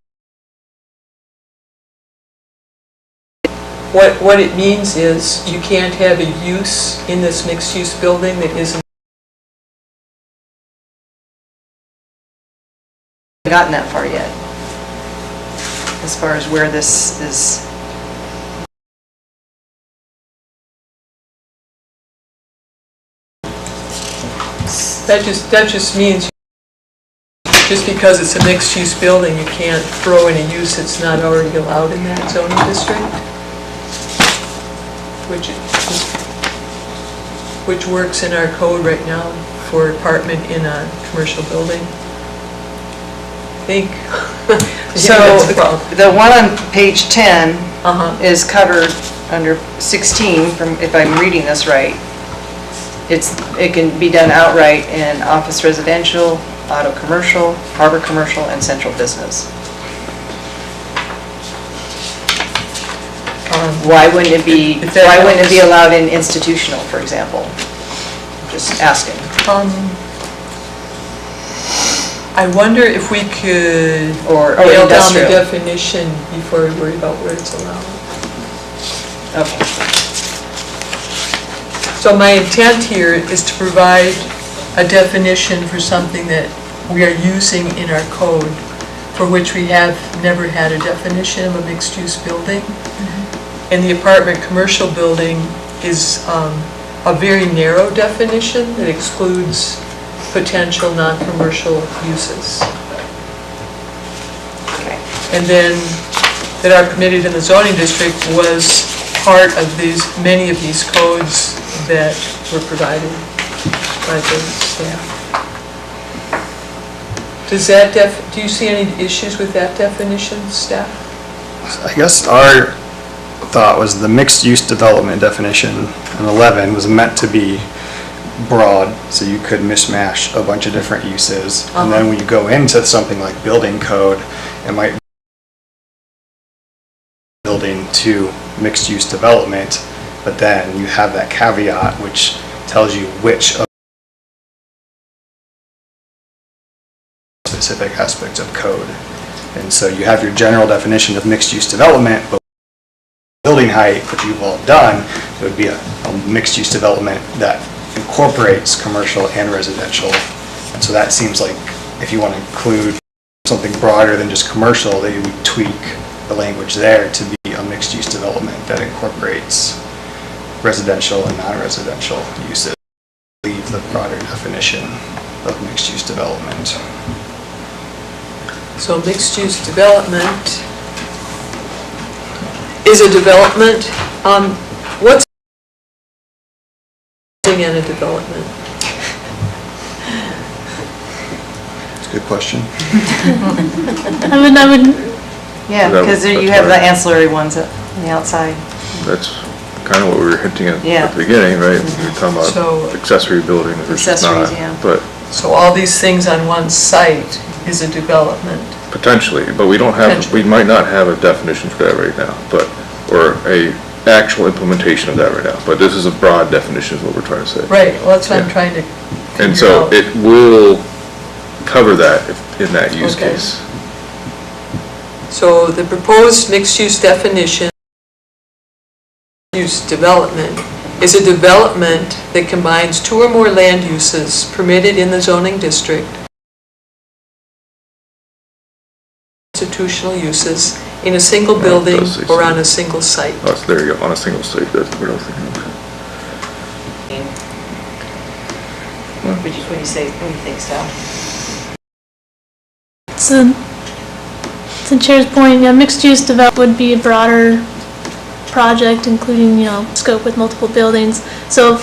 What it means is you can't have a use in this mixed-use building that isn't. gotten that far yet, as far as where this is. That just means, just because it's a mixed-use building, you can't throw in a use that's not already allowed in that zoning district, which works in our code right now for apartment in a commercial building. I think. So That's a problem. the one on page 10 Uh-huh. is covered under 16, from, if I'm reading this right. It can be done outright in office residential, auto commercial, harbor commercial, and central business. Why wouldn't it be, If that why wouldn't it be helps. allowed in institutional, for example? Just asking. I wonder if we could Or nail down the industrial. definition before we worry about where it's allowed. Okay. So my intent here is to provide a definition for something that we are using in our code, for which we have never had a definition of a mixed-use building. And the apartment commercial building is a very narrow definition that excludes potential non-commercial uses. Okay. And then that are permitted in the zoning district was part of many of these codes that were provided by the staff. Do you see any issues with that definition, staff? I guess our thought was the mixed-use development definition in 11 was meant to be broad, so you could mishmash a bunch of different uses. And then when you go into something like building code, it might be building to mixed-use development, but then you have that caveat which tells you which of specific aspects of code. And so you have your general definition of mixed-use development, but building height, which you've all done, it would be a mixed-use development that incorporates commercial and residential. And so that seems like if you want to include something broader than just commercial, that you would tweak the language there to be a mixed-use development that incorporates residential and non-residential uses. Leave the broader definition of mixed-use development. So mixed-use development is a development. What's in a development? It's a good question. I would, Yeah, That- because you that's have the right. ancillary ones on the outside. That's kind of what we were hinting at Yeah. at the beginning, right? We were talking So- about accessory buildings versus not. Accessories, yeah. But So all these things on one site is a development. potentially, but we don't have, Potentially. we might not have a definition for that right now, but, or a actual implementation of that right now. But this is a broad definition is what we're trying to say. Right, well, that's what I'm Yeah. trying to And figure so out. it will cover that in that use Okay. case. So the proposed mixed-use definition, use development, is a development that combines two or more land uses permitted in the zoning district, institutional uses, in a single building or on a single site. Oh, so there you go, on a single site, that's what I was thinking of. What do you say, what do you think, Sal? So, to Chair's point, mixed-use development would be a broader project, including, scope with multiple buildings. So if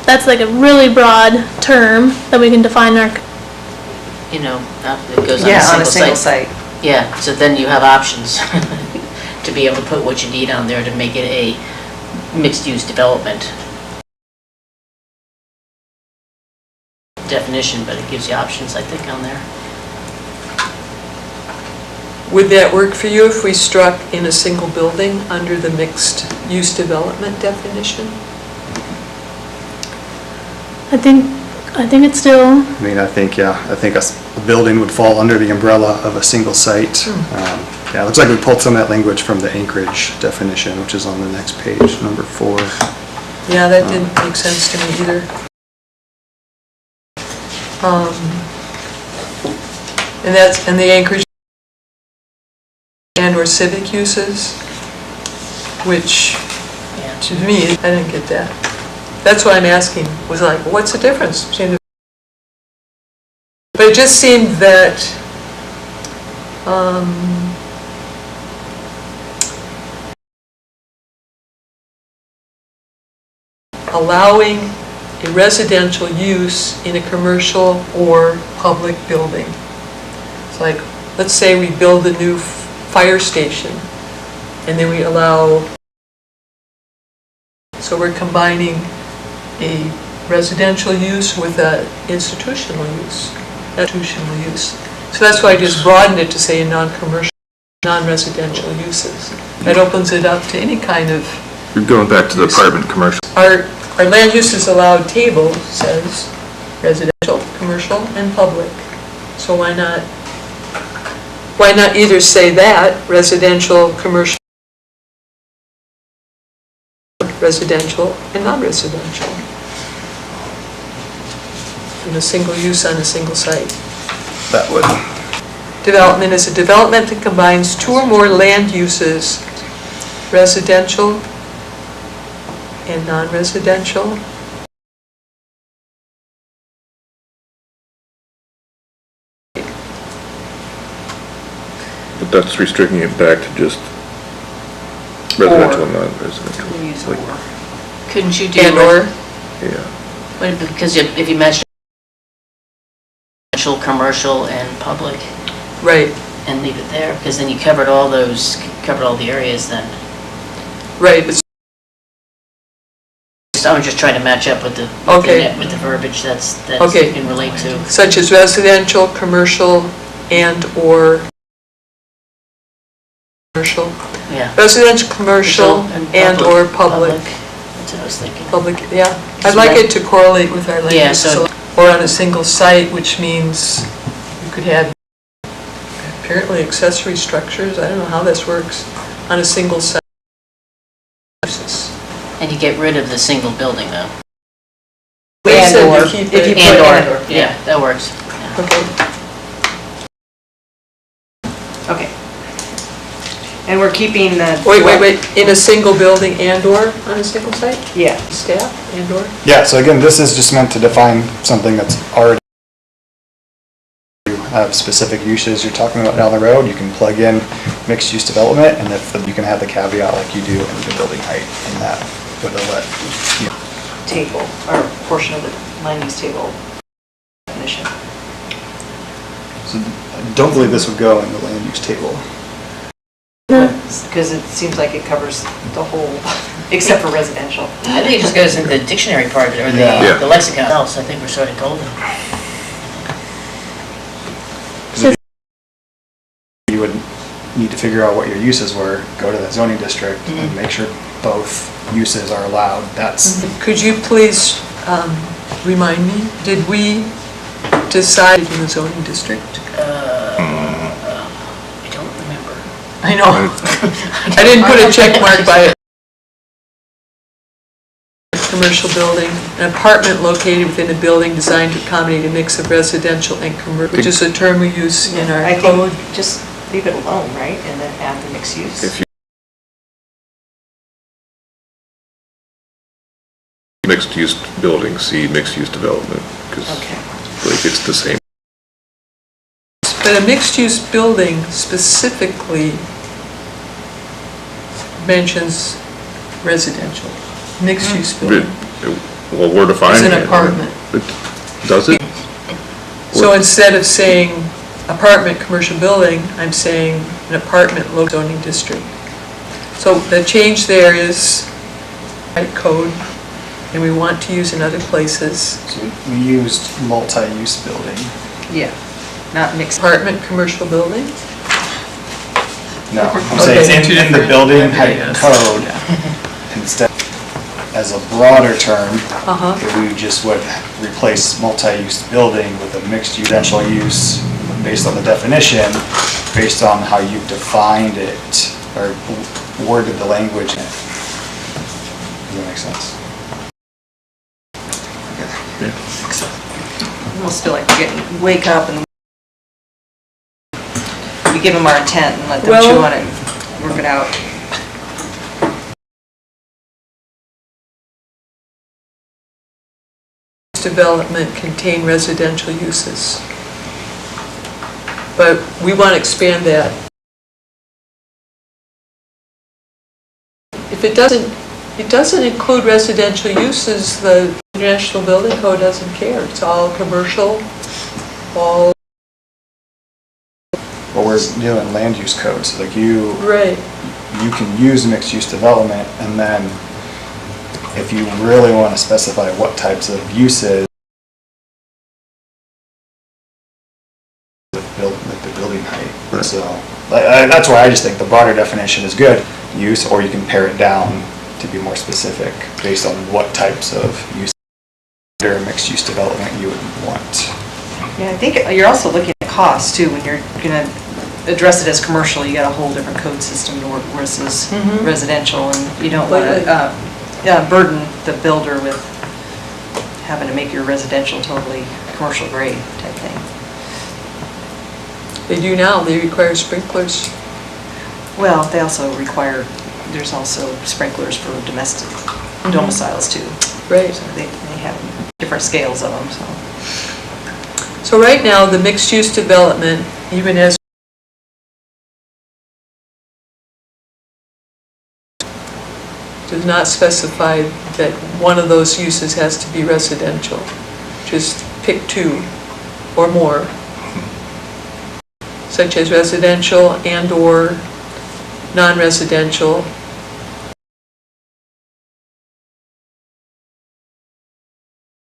that's like a really broad term that we can define our, It goes on a single site. Yeah, so then you have options to be able to put what you need on there to make it a mixed-use development definition, but it gives you options, I think, on there. Would that work for you if we struck in a single building under the mixed-use development definition? I think it's still, I mean, I think a building would fall under the umbrella of a single site. Yeah, it looks like we pulled some of that language from the Anchorage definition, which is on the next page, number 4. Yeah, that didn't make sense to me either. And the Anchorage and/or civic uses, which, to me, I didn't get that. That's what I'm asking, was like, what's the difference between the... But it just seemed that allowing a residential use in a commercial or public building. It's like, let's say we build a new fire station, and then we allow, so we're combining a residential use with an institutional use. So that's why I just broadened it to say non-commercial, non-residential uses. That opens it up to any kind of... You're going back to the apartment commercial. Our land uses allowed table says residential, commercial, and public. So why not either say that, residential, commercial, residential, and non-residential, in a single use on a single site. That would. Development is a development that combines two or more land uses, residential and non-residential. But that's restricting it back to just residential and non-residential. Like, Couldn't you do... And/or? yeah. Because if you mention residential, commercial, and public, Right, and leave it there, because then you covered all the areas then. right. But I was just trying to match up with the verbiage that Okay. you can relate to. such as residential, commercial, and/or commercial. Yeah. Residential, commercial, and/or public. That's what I was thinking. Public, yeah. I'd like it to correlate with our land Yeah, use. so- Or on a single site, which means you could have apparently accessory structures, I don't know how this works, on a single site. And you get rid of the single building though. We said And/or, to keep if you it. put And/or, yeah, that works. Yeah. Okay. Okay. And we're keeping the... Wait, in a single building and/or on a single site? Yeah. Staff and/or? Yeah, so again, this is just meant to define something that's already have specific uses you're talking about down the road. You can plug in mixed-use development, and if you can have the caveat like you do in the building height in that with a Table, or portion of the land use table definition. So I don't believe this would go in the land use table. Because it seems like it covers the whole, except for residential. I think it just goes into the dictionary part of it, or Yeah. the lexicon else. I think we're sort of golden. You would need to figure out what your uses were, go to that zoning district, and make sure both uses are allowed. That's Could you please remind me, did we decide in the zoning district? I don't remember. I know. I didn't put a check mark by it. commercial building, an apartment located within a building designed to accommodate a mix of residential and commercial, which is a term we use in our I code. think just leave it alone, right, and then add the mixed use. If you mixed-use building, see mixed-use development, because Okay. like it's the same. But a mixed-use building specifically mentions residential. Mixed-use building. Well, we're defining It's it. an apartment. Does it? So instead of saying apartment, commercial building, I'm saying an apartment low zoning district. So the change there is right code, and we want to use in other places. So we used multi-use building. Yeah, not mixed. Apartment, commercial building? No, I'm Okay. saying Two in the different building height areas. code, instead, as a broader term, Uh-huh. we just would replace multi-use building with a mixed residential use based on the definition, based on how you defined it, or worded the language in it. Does that make sense? Almost feel like we're getting, wake up and we give them our intent and let them chew Well- on it, and work it out. Development contain residential uses. But we want to expand that. If it doesn't include residential uses, the International Building Code doesn't care. It's all commercial, all, What we're doing land use codes, like you right. can use mixed use development, and then if you really want to specify what types of uses with the building height. Right. So that's why I just think the broader definition is good, use, or you can pare it down to be more specific based on what types of use or mixed use development you would want. Yeah, I think you're also looking at costs too, when you're gonna address it as commercial, you got a whole different code system to work versus Mhm. residential, and you don't wanna, burden the builder with having to make your residential totally commercial grade type thing. They do now, they require sprinklers. Well, they also require, there's also sprinklers for domestic domiciles too. Right. So they have different scales of them, so. So right now, the mixed-use development, even as does not specify that one of those uses has to be residential. Just pick two or more, such as residential and/or non-residential.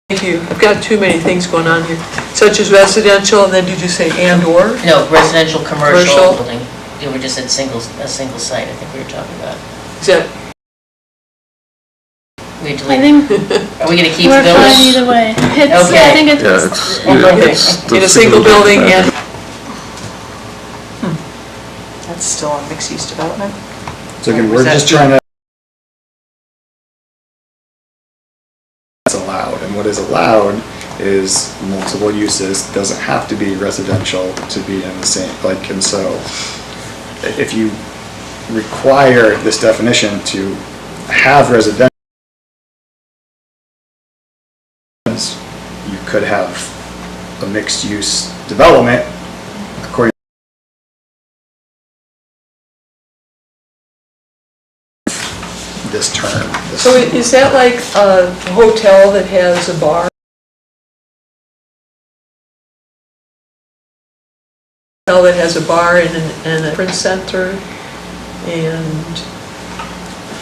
Thank you. I've got too many things going on here. Such as residential, and then did you say and/or? No, residential, commercial Commercial. building. You were just at a single site, I think we were talking about. Is that, We I delete, think are we gonna keep we're those? fine either way. It's, Okay. I think it's, Yeah, it's. okay, in a single building and, That's still on mixed-use development? So again, Or we're is that just trying to it's allowed, and what is allowed is multiple uses, doesn't have to be residential to be in the same, like, and so if you require this definition to have residential, you could have a mixed-use development according to this term. this- so is that like a hotel that has a bar? Hotel that has a bar and a conference center and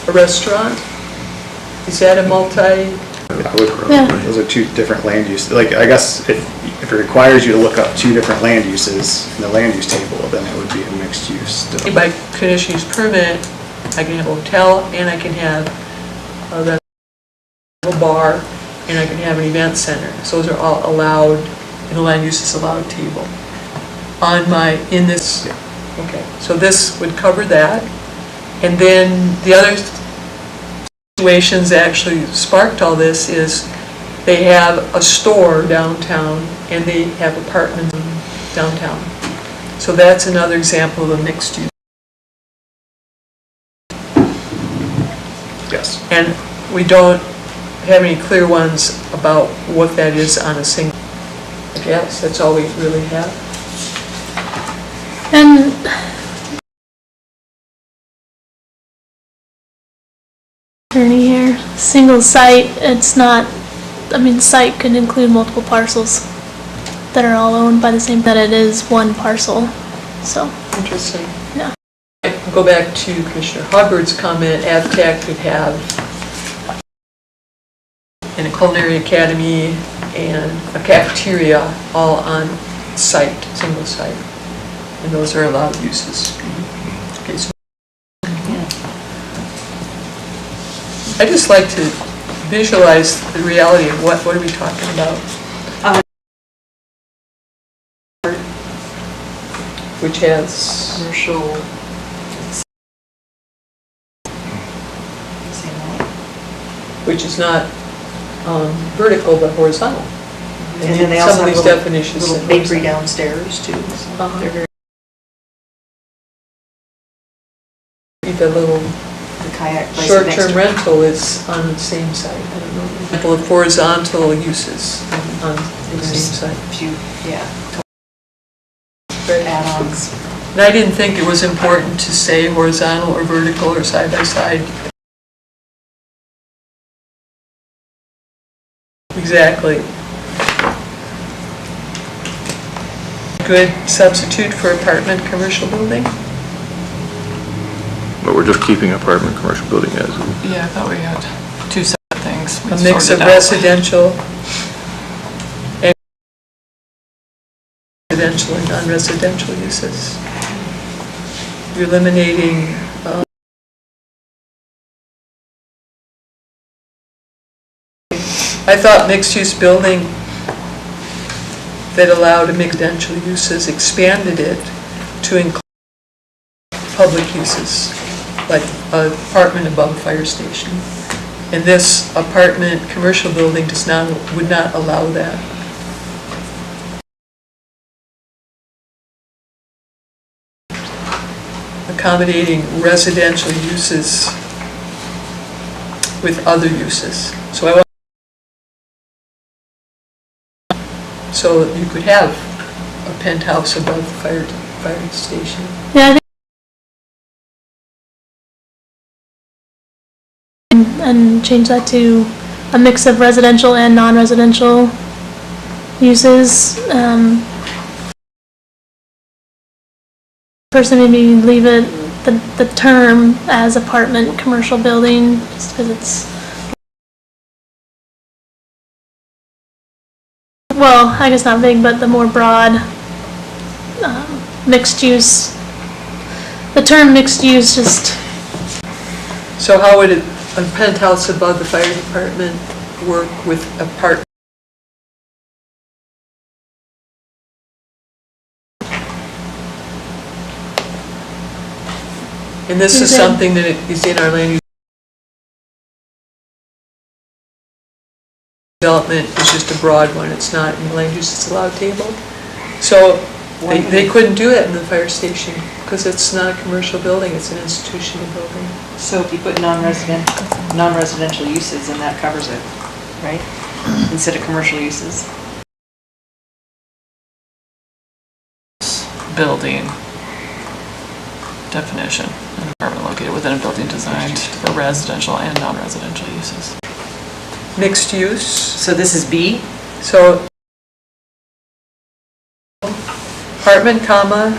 a restaurant? Is that a multi? I would- Yeah. Those are two different land uses. Like, I guess if it requires you to look up two different land uses in the land use table, then it would be a mixed use. By conditional use permit, I can have a hotel and I can have a bar and I can have an event center. So those are all allowed in the land uses allowed table. In this, okay, so this would cover that. And then the other situations actually sparked all this is they have a store downtown and they have apartments downtown. So that's another example of a mixed use. Yes. And we don't have any clear ones about what that is on a single. Yes, that's all we really have. And attorney here, single site, it's not, I mean, site could include multiple parcels that are all owned by the same, that it is one parcel, so. Interesting. Yeah. Go back to Commissioner Hubbard's comment, AVTAC could have in a culinary academy and a cafeteria all on site, single site. And those are allowed uses. Okay, so I just like to visualize the reality of what are we talking about? Which has Commercial. which is not vertical but horizontal. And then they also some of have these a definitions little say bakery horizontal. downstairs too. So they're very, The little the kayak place next short-term to- rental is on the same site. I don't know. Example of horizontal uses on the same site. Few, yeah, Right. add-ons. And I didn't think it was important to say horizontal or vertical or side by side. Exactly. Good substitute for apartment commercial building? But we're just keeping apartment commercial building as is. Yeah, I thought we had two separate things. We A mix sorted of out. residential and non-residential uses. You're eliminating I thought mixed-use building that allowed mixed-residential uses expanded it to include public uses, like an apartment above a fire station. And this apartment commercial building would not allow that. Accommodating residential uses with other uses. So you could have a penthouse above the fire station. Yeah, I think and change that to a mix of residential and non-residential uses. Personally, maybe leave it, the term as apartment commercial building, just because it's, well, I guess not big, but the more broad, mixed use. The term mixed use just, So how would a penthouse above the fire department work with apartment? And this is something that is in our land use development, it's just a broad one, it's not in the land use allowed table. So they couldn't do it in the fire station because it's not a commercial building, it's an institutional building. So if you put non-residential uses, then that covers it, right? Instead of commercial uses. Building definition, an apartment located within a building designed for residential and non-residential uses. Mixed use, So this is B? so apartment, comma,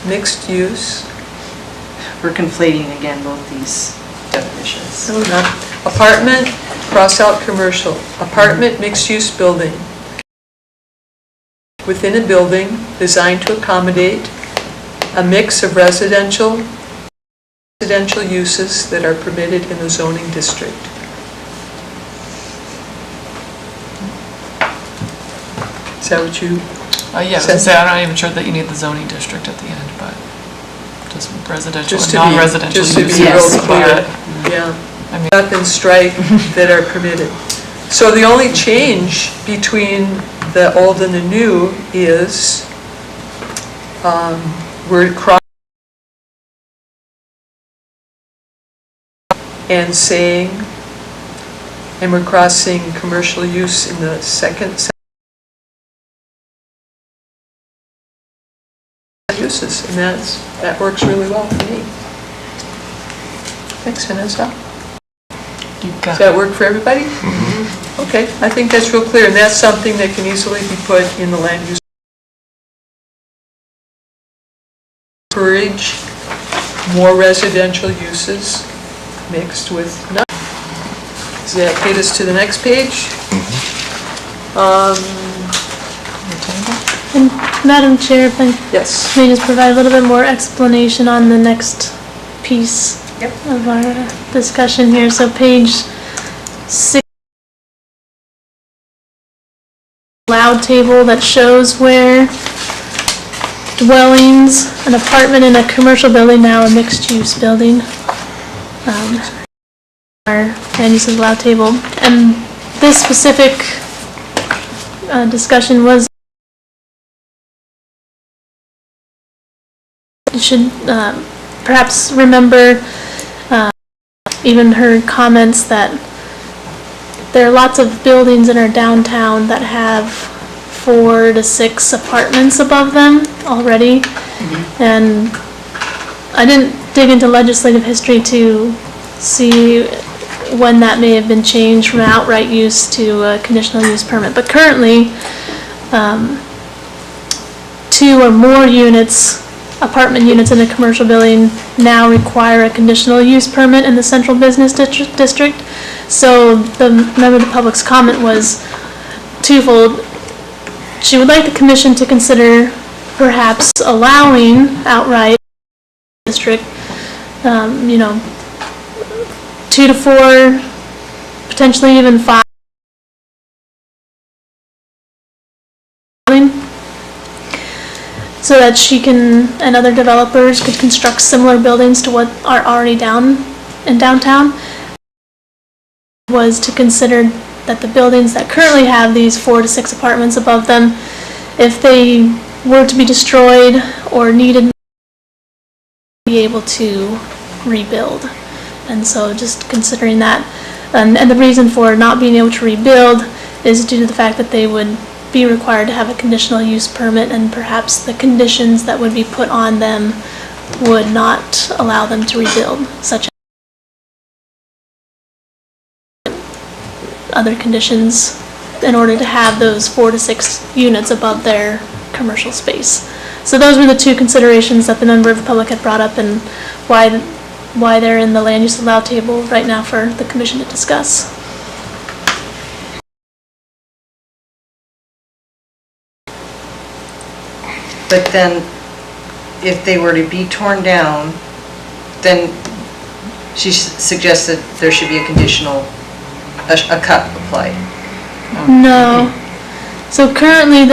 mixed use. We're conflating again both these definitions. No, not, apartment, cross out commercial, apartment mixed-use building. Within a building designed to accommodate a mix of residential uses that are permitted in the zoning district. Is that what you, Yeah, I was gonna say, I'm not even sure that you need the zoning district at the end, but just residential just and to be, non-residential just to be uses. real but- clear, yeah. I mean, up and strike that are permitted. So the only change between the old and the new is we're and saying, and we're crossing commercial use in the second uses, and that works really well for me. Thanks, Vanessa. Does that work for everybody? Okay, I think that's real clear, and that's something that can easily be put in the land use. Encourage more residential uses mixed with none. Does that get us to the next page? And Madam Chair, if I Yes. may just provide a little bit more explanation on the next piece Yep. of our discussion here. So page 6, loud table that shows where dwellings, an apartment in a commercial building, now a mixed-use building. Our land uses allowed table. And this specific discussion was, you should perhaps remember even her comments that there are lots of buildings in our downtown that have 4 to 6 apartments above them already. And I didn't dig into legislative history to see when that may have been changed from outright use to a conditional use permit. But currently, 2 or more units, apartment units in a commercial building now require a conditional use permit in the central business district. So the member of the public's comment was twofold. She would like the commission to consider perhaps allowing outright district, 2 to 4, potentially even 5. So that she can, and other developers could construct similar buildings to what are already down in downtown. Was to consider that the buildings that currently have these 4 to 6 apartments above them, if they were to be destroyed or needed, be able to rebuild. And so just considering that, and the reason for not being able to rebuild is due to the fact that they would be required to have a conditional use permit, and perhaps the conditions that would be put on them would not allow them to rebuild, such as other conditions in order to have those 4 to 6 units above their commercial space. So those were the 2 considerations that the member of the public had brought up, and why they're in the land use allowed table right now for the commission to discuss. But then, if they were to be torn down, then she suggested there should be a conditional, a cut applied. No. So currently,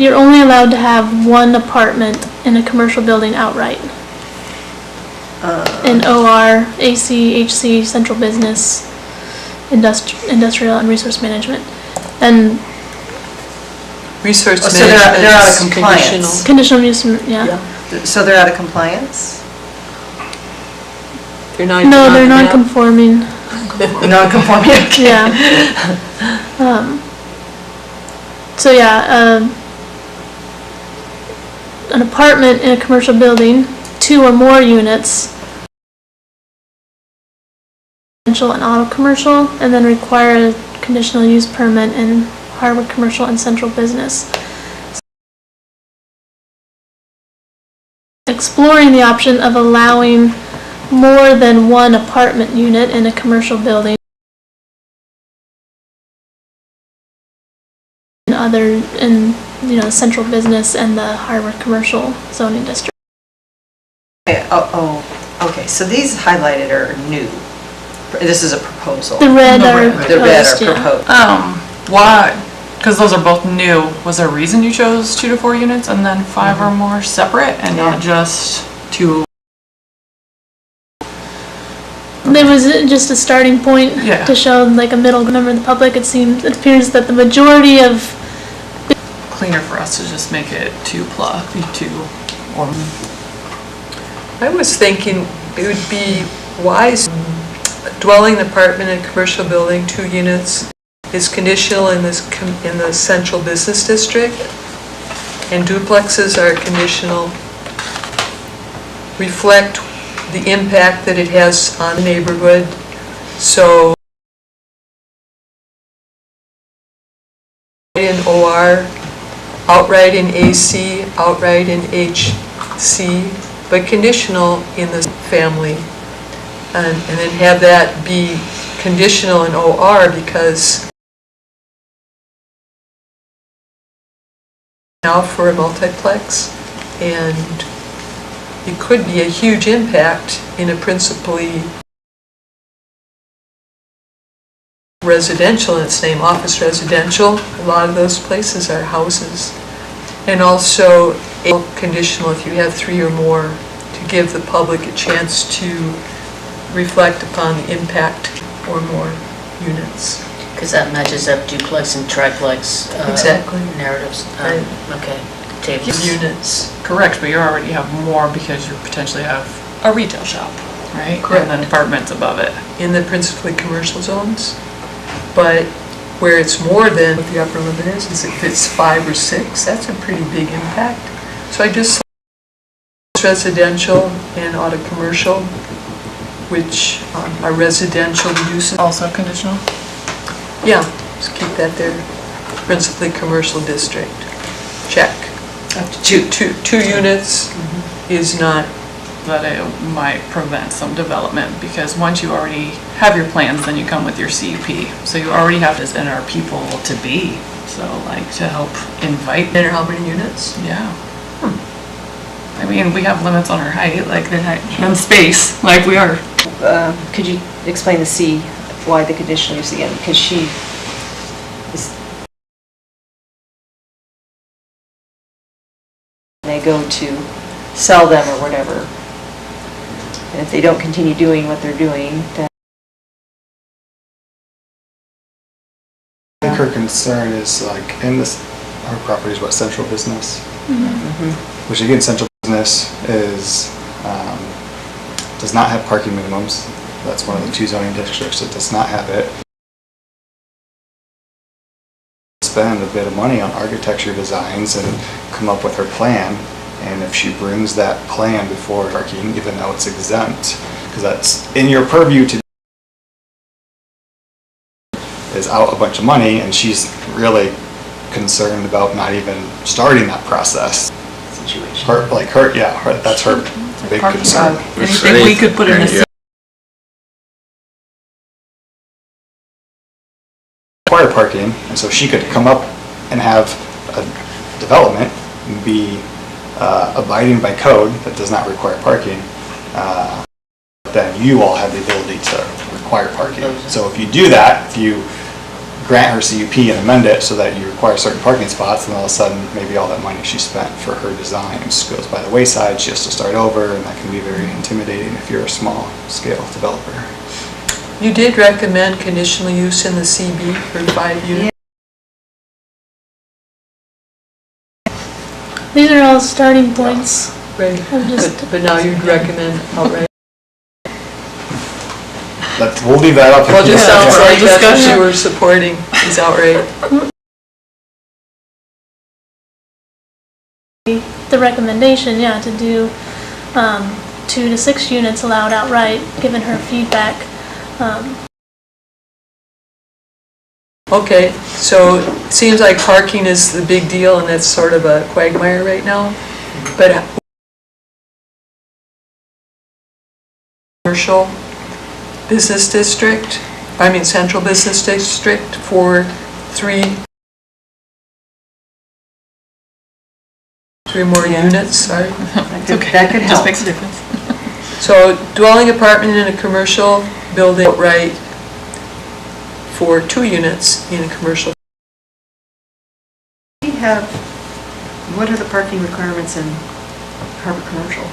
you're only allowed to have 1 apartment in a commercial building outright. In OR, AC, HC, central business, industrial, and resource management. And Resource so they're out of management, compliance. conditional use, yeah. So they're out of compliance? They're not. No, they're non-conforming. Non-conforming, okay. Yeah. So yeah, an apartment in a commercial building, 2 or more units, residential and auto commercial, and then require a conditional use permit in harbor commercial and central business. Exploring the option of allowing more than 1 apartment unit in a commercial building. In central business and the harbor commercial zoning district. Okay, so these highlighted are new. This is a proposal. The red are The red are proposed, yeah. proposed. Why? Because those are both new. Was there a reason you chose 2 to 4 units and then 5 or more separate and not just 2? There was just a starting point Yeah. to show like a middle member of the public. It appears that the majority of Cleaner for us to just make it 2 or I was thinking it would be wise, dwelling apartment and commercial building, 2 units, is conditional in the central business district, and duplexes are conditional, reflect the impact that it has on the neighborhood. So in OR, outright in AC, outright in HC, but conditional in the family. And then have that be conditional in OR, because now for a multiplex, and it could be a huge impact in a principally residential in its name, office residential. A lot of those places are houses. And also conditional if you have 3 or more, to give the public a chance to reflect upon the impact or more units. Because that matches up duplex and triplex Exactly. narratives. Right. Okay, tables. Units. correct, but you already have more because you potentially have a retail shop, right? Correct. And then apartments above it. In the principally commercial zones. But where it's more than what the upper limit is if it's 5 or 6, that's a pretty big impact. So I just residential and auto commercial, which are residential uses. Also conditional? Yeah, just keep that there. Principally commercial district. Check. Two units is not. That it might prevent some development, because once you already have your plans, then you come with your CUP. So you already have this in our people to be, so like to help invite. And how many units? Yeah. I mean, we have limits on our height, like the height and space, like we are. Could you explain the C, why the conditional use again? Because she is, they go to sell them or whatever. And if they don't continue doing what they're doing, then I think her concern is like, in this, our property is what, central business? Which again, central business is, does not have parking minimums. That's one of the 2 zoning districts that does not have it. Spend a bit of money on architecture designs and come up with her plan. And if she brings that plan before parking, even though it's exempt, because that's in your purview to is out a bunch of money, and she's really concerned about not even starting that process. situation. That's her big concern. Anything we could put in a Yeah. Require parking, and so she could come up and have a development and be abiding by code that does not require parking. Then you all have the ability to require parking. So if you do that, if you grant her CUP and amend it so that you require certain parking spots, then all of a sudden, maybe all that money she spent for her designs goes by the wayside. She has to start over, and that can be very intimidating if you're a small scale developer. You did recommend conditional use in the CB for 5 units? these are all starting points. Right. I'm just- But now you'd recommend outright? We'll leave that up. Well, it just sounds Yeah. like that's what Discussion. you were supporting, is outright. The recommendation, yeah, to do 2 to 6 units allowed outright, given her feedback. Okay, so it seems like parking is the big deal, and that's sort of a quagmire right now. But commercial business district, central business district for 3 more units, sorry. That could Just help. makes a difference. So dwelling apartment in a commercial building outright for 2 units in a commercial. What are the parking requirements in Harbor Commercial?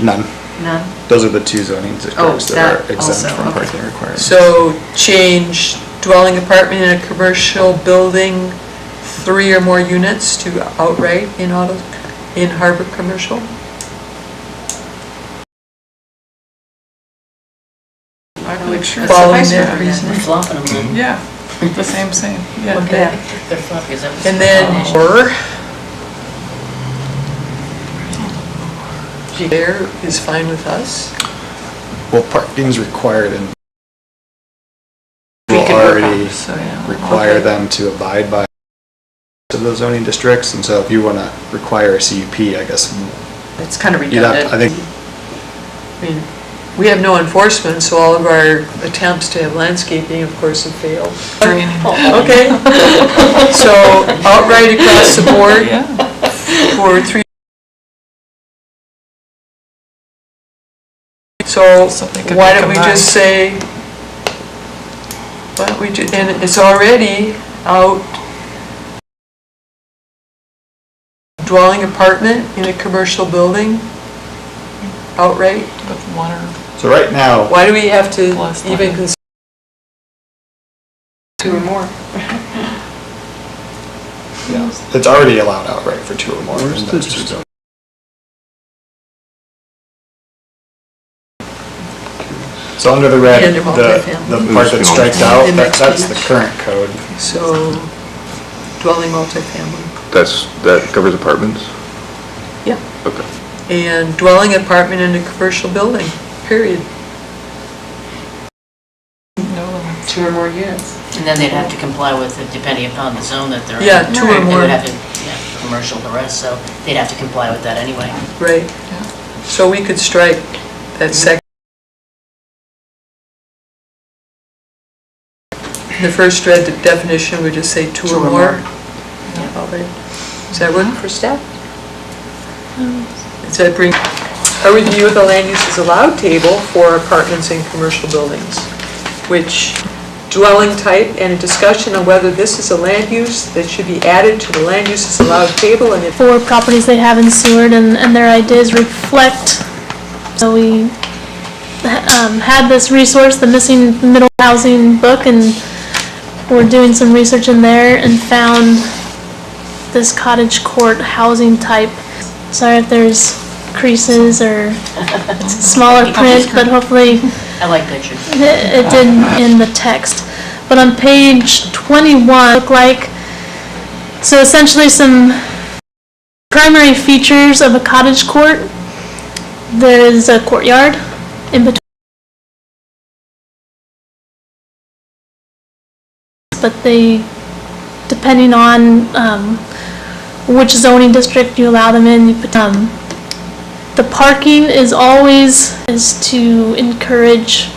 None. None? Those are the two zoning districts Oh, that that are exempt also, from okay. parking requirements. So change dwelling apartment in a commercial building, 3 or more units to outright in harbor commercial? I believe sure. Following that reasoning. We're flopping them then. Yeah, the same, yeah. Okay. They're flopping, is that what's And then, definition? there is fine with us. Well, parking's required and We will can work on already So, yeah. require Okay. them to abide by of those zoning districts, and so if you want to require a CUP, I guess It's kind of you'd have, redundant. I think, I mean, we have no enforcement, so all of our attempts to have landscaping, of course, have failed. Okay. So outright across the board Yeah. for 3. So Something could why be don't we combined. just say, why don't we, and it's already out, dwelling apartment in a commercial building, outright? With one or so right now, Why do we have to Plus even one. consider? 2 or more. yeah, it's already allowed outright for 2 or more. Where's in the those two just- zones. So under the red, And the multifamily. part that strikes out, And that's the mixed current code. So dwelling multifamily. That covers apartments? Yeah. Okay. And dwelling apartment in a commercial building, period. no limits. 2 or more units. And then they'd have to comply with it depending upon the zone that they're in. Yeah, 2 or They more. would have to, yeah, commercial, the rest, so they'd have to comply with that anyway. Right. So we could strike that second. The first read the definition would just say 2 or more. Yeah, all right. Does that work for staff? Does that bring a review of the land uses allowed table for apartments in commercial buildings, which dwelling type and a discussion on whether this is a land use that should be added to the land uses allowed table, and if 4 properties they have in Seward, and their ideas reflect. So we had this resource, the Missing Middle Housing book, and we're doing some research in there and found this cottage court housing type. Sorry if there's creases or it's smaller print, but hopefully I like pictures. it did in the text. But on page 21, look like, so essentially some primary features of a cottage court. There is a courtyard in between, but they, depending on which zoning district you allow them in, you put, the parking is always to encourage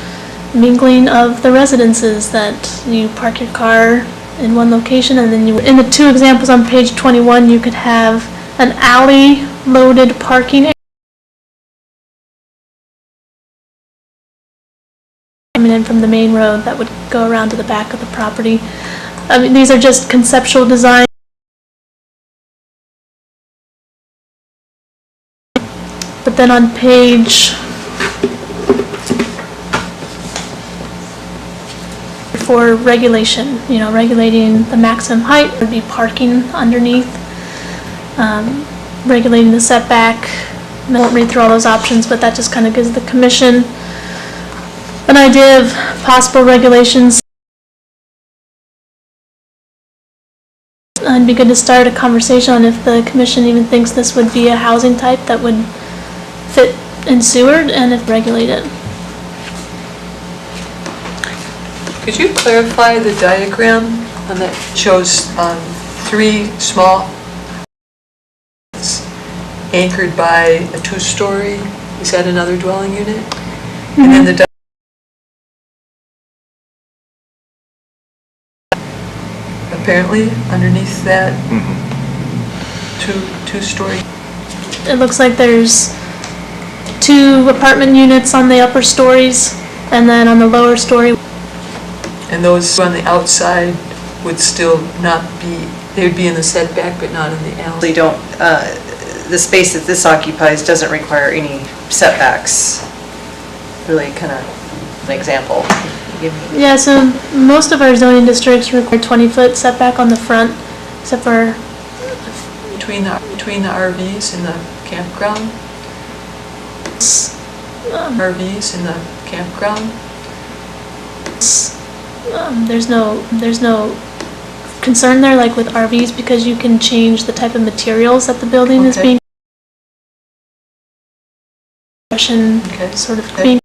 mingling of the residences, that you park your car in one location and then in the 2 examples on page 21, you could have an alley loaded parking area coming in from the main road that would go around to the back of the property. I mean, these are just conceptual design. But then on page 4, regulation, regulating the maximum height would be parking underneath, regulating the setback. I won't read through all those options, but that just kind of gives the commission an idea of possible regulations. It'd be good to start a conversation on if the commission even thinks this would be a housing type that would fit in Seward, and if regulate it. Could you clarify the diagram on that shows 3 small anchored by a 2-story? Is that another dwelling unit? And then the apparently underneath that 2-story. It looks like there's 2 apartment units on the upper stories, and then on the lower story. And those on the outside would still not be, they would be in the setback but not in the alley. They don't, the space that this occupies doesn't require any setbacks. Really kind of an example. Give me- Yeah, so most of our zoning districts require 20-foot setback on the front, except for, Between the RVs and the campground? RVs in the campground? there's no concern there like with RVs because you can change the type of materials that the building is Okay. being. Okay. Sort of Okay. being.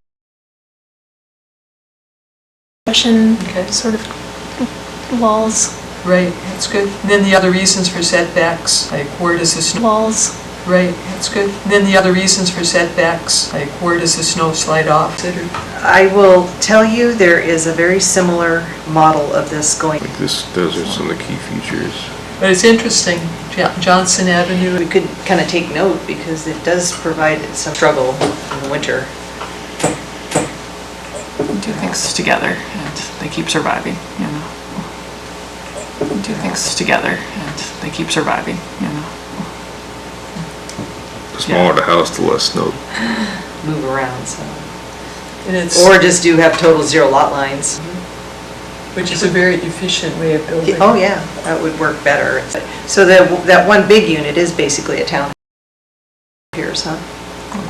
Okay. Sort of walls. Right, that's good. And then the other reasons for setbacks, like where does the snow... Walls. Right, that's good. And then the other reasons for setbacks, like where does the snow slide off? I will tell you, there is a very similar model of this going. Like this, those are some of the key features. But it's interesting, Johnson Avenue, We could kind of take note because it does provide some struggle in the winter. Do things together and they keep surviving, you know. Do things together and they keep surviving, you know. The smaller the house, the less snow. Move around, so. and it's, Or just do have total zero lot lines. which is a very efficient way of building. Oh, yeah, that would work better. So that one big unit is basically a town. Piers, huh?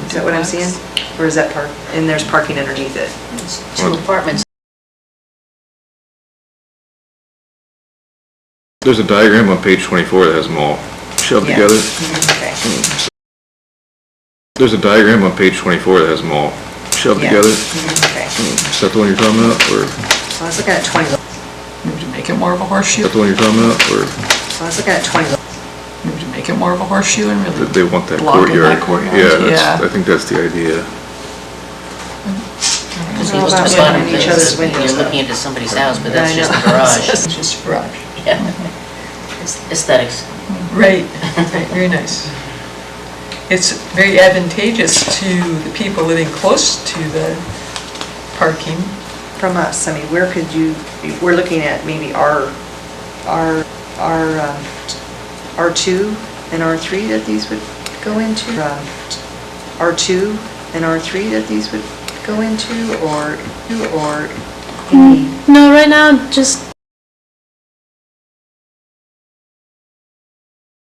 Is that what I'm seeing? Or is that park, and there's parking underneath it? It's 2 apartments. There's a diagram on page 24 that has them all shoved Yeah. together. Okay. There's a diagram on page 24 that has them all shoved Yeah. together. Okay. Is that the one you're talking about, or is So I was looking at 20, Maybe to make it more of a horseshoe, that the one you're talking about, or so I was looking at 20. maybe to make it more of a horseshoe and really they want that block in courtyard? that courtyard, Yeah, yeah. I think that's the idea. Because Well, you look at about the bottom looking in each things, other's windows, you're though. looking into somebody's house, but that's I just know. the garage. It's just a garage. Yeah. It's aesthetics. Right, right, very nice. It's very advantageous to the people living close to the parking. From us, I mean, where could you, we're looking at maybe R2 and R3 that these would go into? R2 and R3 that these would go into, or any? No, right now, just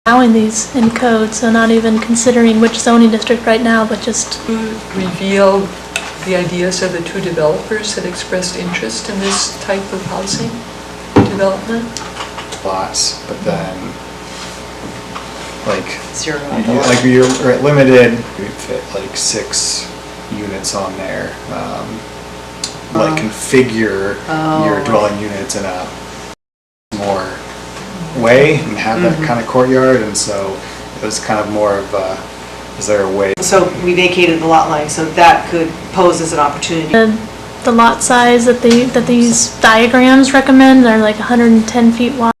allowing these in code, so not even considering which zoning district right now, but just, Reveal the ideas of the 2 developers that expressed interest in this type of housing development. lots, but then, like, Zero. like you're at limited, you'd fit like 6 units on there. Like configure your dwelling units in a more way and have that kind of courtyard, and so it was kind of more of a, is there a way? So we vacated the lot line, so that could pose as an opportunity. the lot size that these diagrams recommend are like 110 feet wide.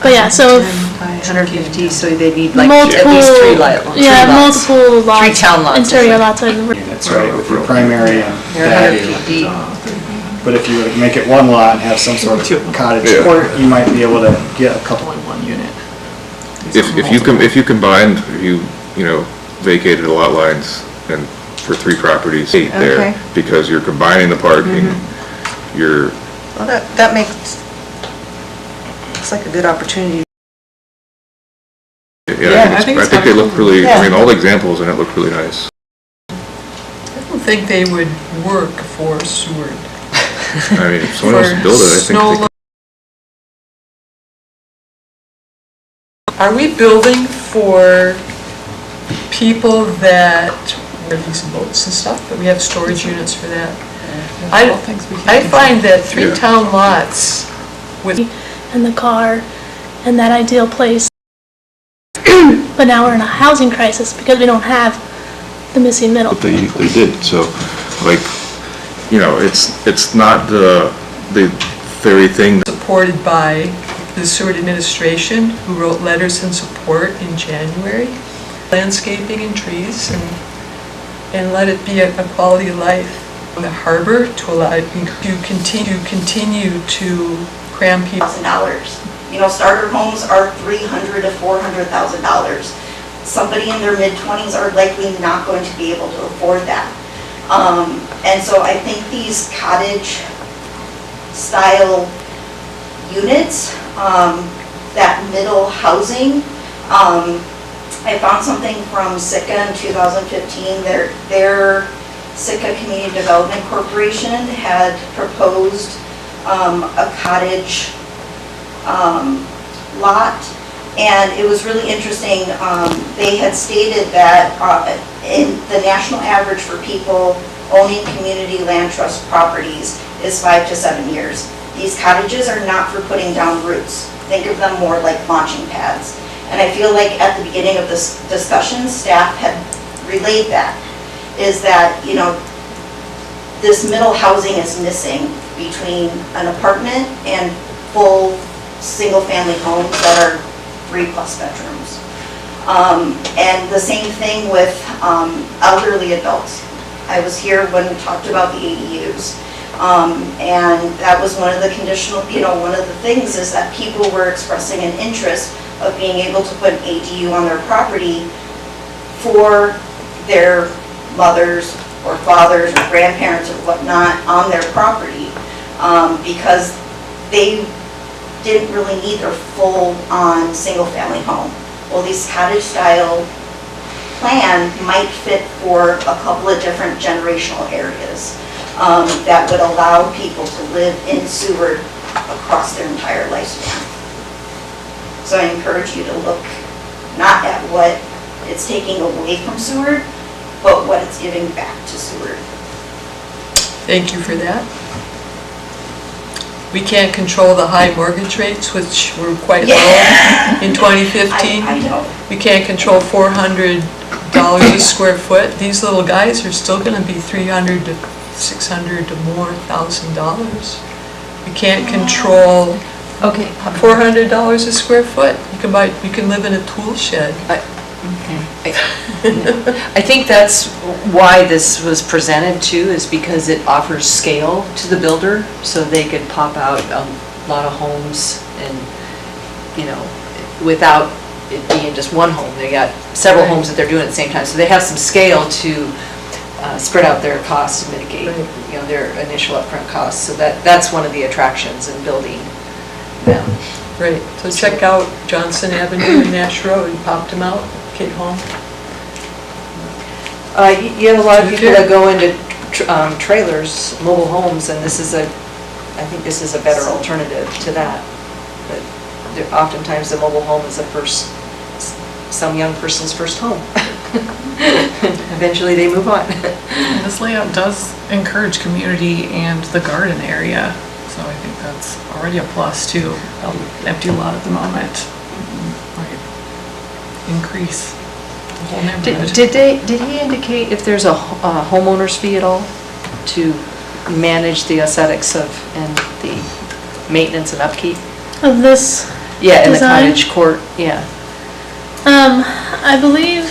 But yeah, so 150, so they need like multiple, at least 3 lots. yeah, multiple lots. 3 town lots. Interior lots. Units, right, with your primary and They're patio. 100 feet deep. But if you would make it one lot and have some sort of cottage Yeah. court, you might be able to get a couple. in one unit. If you combined, you know, vacated the lot lines and for 3 properties, 8 Okay. there, because you're combining the parking, you're, Well, that makes, it's like a good opportunity. yeah, I think they look really, I mean, Yeah. all the examples in it look really nice. I don't think they would work for Seward. I mean, if someone else to build it, I think they could. Are we building for people that wear these boats and stuff, but we have storage units for that? I find that 3 Yeah. town lots with, And the car and that ideal place. But now we're in a housing crisis because we don't have the missing middle. But they did, so, like, you know, it's not the very thing. supported by the Seward administration, who wrote letters in support in January, landscaping and trees, and let it be a quality of life. The harbor to allow you to continue to cram people. $1,000 Starter homes are $300,000 to $400,000. Somebody in their mid-20s are likely not going to be able to afford that. And so I think these cottage-style units, that middle housing, I found something from Sitka in 2015. Their Sitka Community Development Corporation had proposed a cottage lot, and it was really interesting. They had stated that in the national average for people owning community land trust properties is 5 to 7 years. These cottages are not for putting down roots. Think of them more like launching pads. And I feel like at the beginning of this discussion, staff had relayed that, is that, this middle housing is missing between an apartment and full single-family homes that are 3+ bedrooms. And the same thing with elderly adults. I was here when we talked about the ADUs. And that was one of the one of the things is that people were expressing an interest of being able to put an ADU on their property for their mothers or fathers or grandparents or whatnot on their property, because they didn't really need their full-on single-family home. Well, these cottage-style plan might fit for a couple of different generational areas that would allow people to live in Seward across their entire lifespan. So I encourage you to look not at what it's taking away from Seward, but what it's giving back to Seward. Thank you for that. We can't control the high mortgage rates, which were quite low in 2015. I know. We can't control $400 a square foot. These little guys are still going to be $300 to $600 to more $1,000. We can't control $400 a square foot. You can live in a tool shed. I think that's why this was presented too, is because it offers scale to the builder, so they could pop out a lot of homes and, without it being just one home. They got several homes that they're doing at the same time, so they have some scale to spread out their costs and mitigate, their initial upfront costs. So that's one of the attractions in building them. Right, so check out Johnson Avenue and Nash Road, popped them out, Kate Home. You have a lot of people that go into trailers, mobile homes, and I think this is a better alternative to that. But oftentimes the mobile home is some young person's first home. Eventually they move on. This layout does encourage community and the garden area, so I think that's already a plus too. Empty lot at the moment might increase the whole neighborhood. Did he indicate if there's a homeowner's fee at all to manage the aesthetics and the maintenance and upkeep? Of this Yeah, in the design? cottage court, yeah. I believe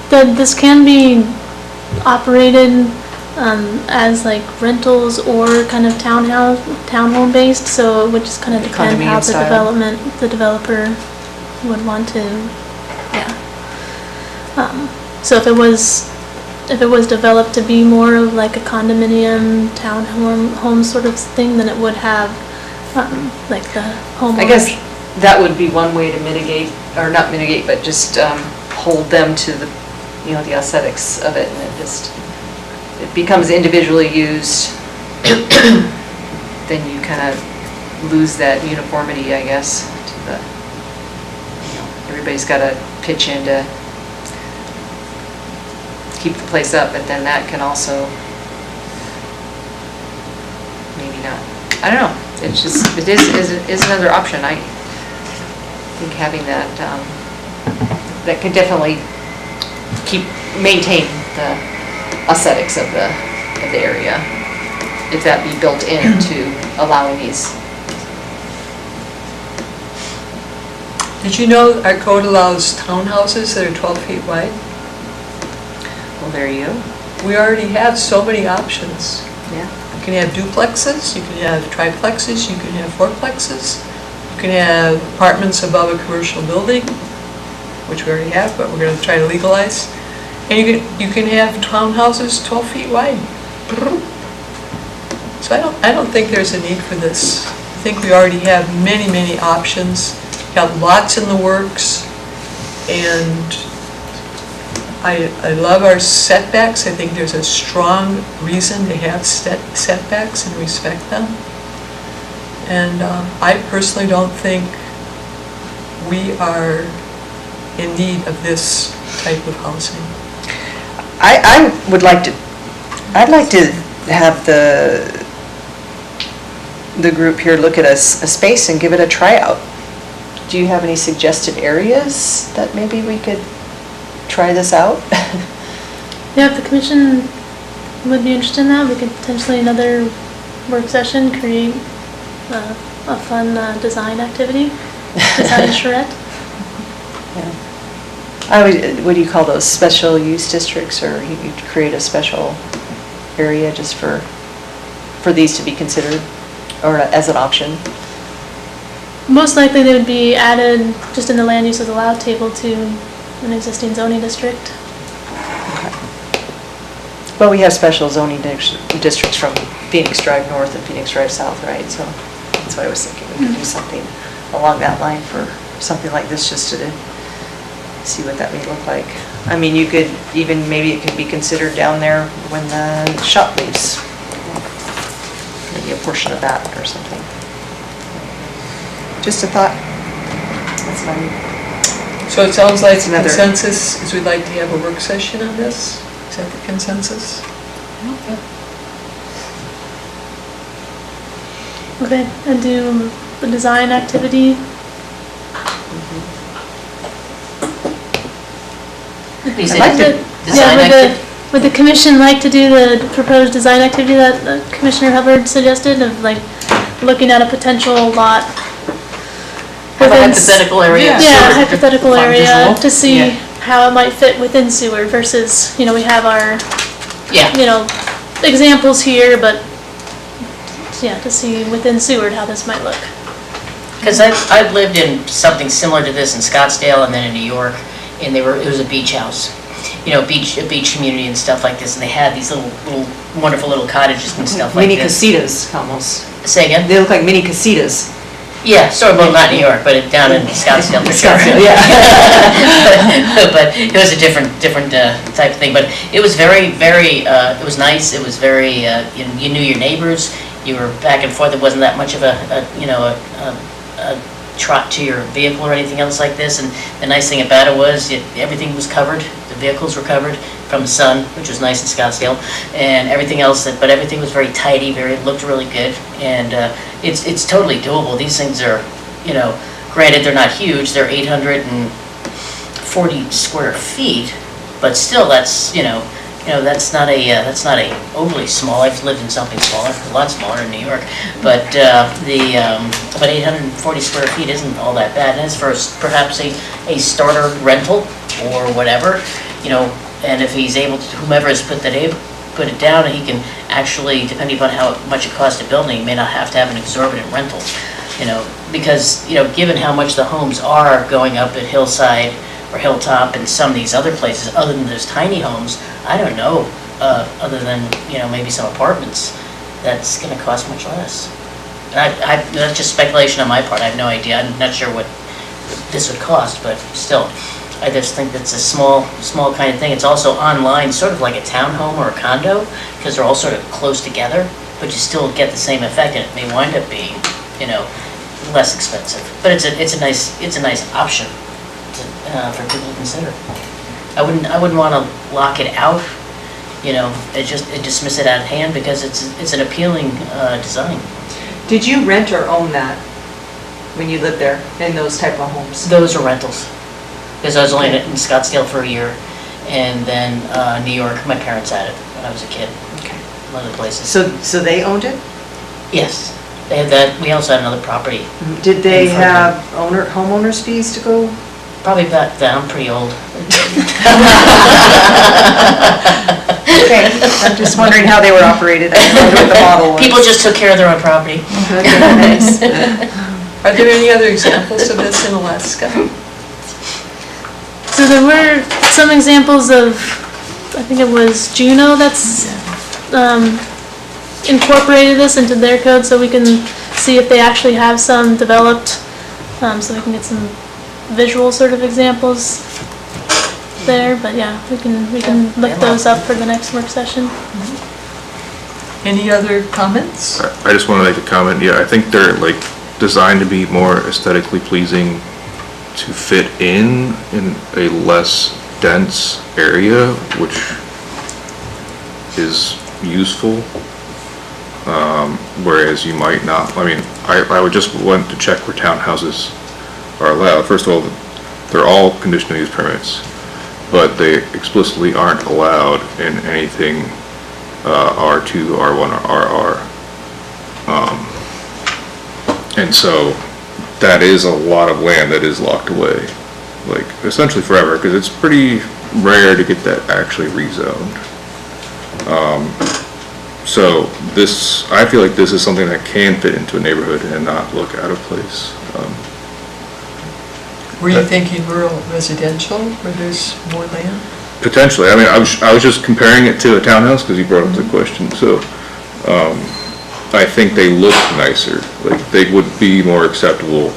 that this can be operated as like rentals or kind of townhome based, so it would just kind of depend how Condominium style. the developer would want to, so if it was developed to be more of like a condominium townhome sort of thing, then it would have like the homeowners. I guess that would be one way to mitigate, or not mitigate, but just hold them to the, the aesthetics of it, and it becomes individually used, then you kind of lose that uniformity, I guess, to the, everybody's got to pitch in to keep the place up, but then that can also, maybe not, I don't know, it is another option. I think having that, that can definitely maintain the aesthetics of the area, if that be built into allowing these. Did you know our code allows townhouses that are 12 feet wide? Well, there you go. We already have so many options. Yeah. You can have duplexes, you can have triplexes, you can have fourplexes. You can have apartments above a commercial building, which we already have, but we're gonna try to legalize. And you can have townhouses 12 feet wide. So I don't think there's a need for this. I think we already have many, many options, got lots in the works, and I love our setbacks. I think there's a strong reason to have setbacks and respect them. And I personally don't think we are in need of this type of housing. I'd like to have the group here look at a space and give it a tryout. Do you have any suggested areas that maybe we could try this out? Yeah, if the commission would be interested in that, we could potentially another work session, create a fun design activity, design charrette. What do you call those, special use districts, or you'd create a special area just for these to be considered, or as an option? Most likely they would be added just in the land use as allowed table to an existing zoning district. Well, we have special zoning districts from Phoenix Drive North and Phoenix Drive South, right? So that's what I was thinking, we could do something along that line for something like this, just to see what that may look like. I mean, you could even, maybe it could be considered down there when the shop leaves. Maybe a portion of that or something. Just a thought. That's fine. So it sounds like It's another- consensus is we'd like to have a work session on this? Is that the consensus? Okay, and do the design activity. You said I'd like to- design activity? Would the commission like to do the proposed design activity that Commissioner Hubbard suggested of like looking at a potential lot? Have a within hypothetical area. Yeah, hypothetical Fun area visual. to see Yeah. how it might fit within Seward versus, we have our, Yeah, examples here, but yeah, to see within Seward how this might look. because I've lived in something similar to this in Scottsdale and then in New York, and it was a beach house. A beach community and stuff like this, and they had these little wonderful little cottages and stuff like Mini this. casitas, almost. Say again? They look like mini casitas. Yeah, sort of, well, not New York, but down in Scottsdale for sure. Scottsdale, yeah. But it was a different type of thing, but it was very, it was nice, it was very, you knew your neighbors, you were back and forth, it wasn't that much of a trot to your vehicle or anything else like this, and the nice thing about it was, everything was covered, the vehicles were covered from the sun, which was nice in Scottsdale, and everything else, but everything was very tidy, looked really good, and it's totally doable. These things are, granted, they're not huge, they're 840 square feet, but still, that's, that's not a overly small. I've lived in something smaller, a lot smaller in New York, but but 840 square feet isn't all that bad. And as for perhaps a starter rental or whatever, and if he's able to, whomever has put it down, he can actually, depending upon how much it costs to build, he may not have to have an exorbitant rental, because given how much the homes are going up at Hillside or Hilltop and some of these other places, other than those tiny homes, I don't know, other than, maybe some apartments, that's gonna cost much less. And that's just speculation on my part, I have no idea, I'm not sure what this would cost, but still, I just think that's a small kind of thing. It's also online, sort of like a townhome or a condo, because they're all sort of close together, but you still get the same effect, and it may wind up being, less expensive. But it's a nice option for people to consider. I wouldn't want to lock it out, dismiss it out of hand, because it's an appealing design. Did you rent or own that when you lived there, in those type of homes? Those are rentals, because I was only in Scottsdale for a year, and then New York, my parents had it when I was a kid. Okay. One of the places. So they owned it? Yes, they had that. We also had another property. Did they have homeowners fees to go? Probably back then. I'm pretty old. Okay, I'm just wondering how they were operated. I wonder what the model was. People just took care of their own property. Nice. Are there any other examples of this in Alaska? So there were some examples of, I think it was Juneau that's incorporated this into their code, so we can see if they actually have some developed, so we can get some visual sort of examples there. But yeah, we can look those up for the next work session. Any other comments? I just want to make a comment. Yeah, I think they're like designed to be more aesthetically pleasing to fit in a less dense area, which is useful. Whereas you might not, I mean, I would just want to check where townhouses are allowed. First of all, they're all conditional use permits, but they explicitly aren't allowed in anything R2, R1, or RR. And so that is a lot of land that is locked away, like essentially forever, because it's pretty rare to get that actually rezoned. So this, I feel like this is something that can fit into a neighborhood and not look out of place. Were you thinking rural residential where there's more land? Potentially. I mean, I was just comparing it to a townhouse because you brought up the question. So I think they look nicer. Like they would be more acceptable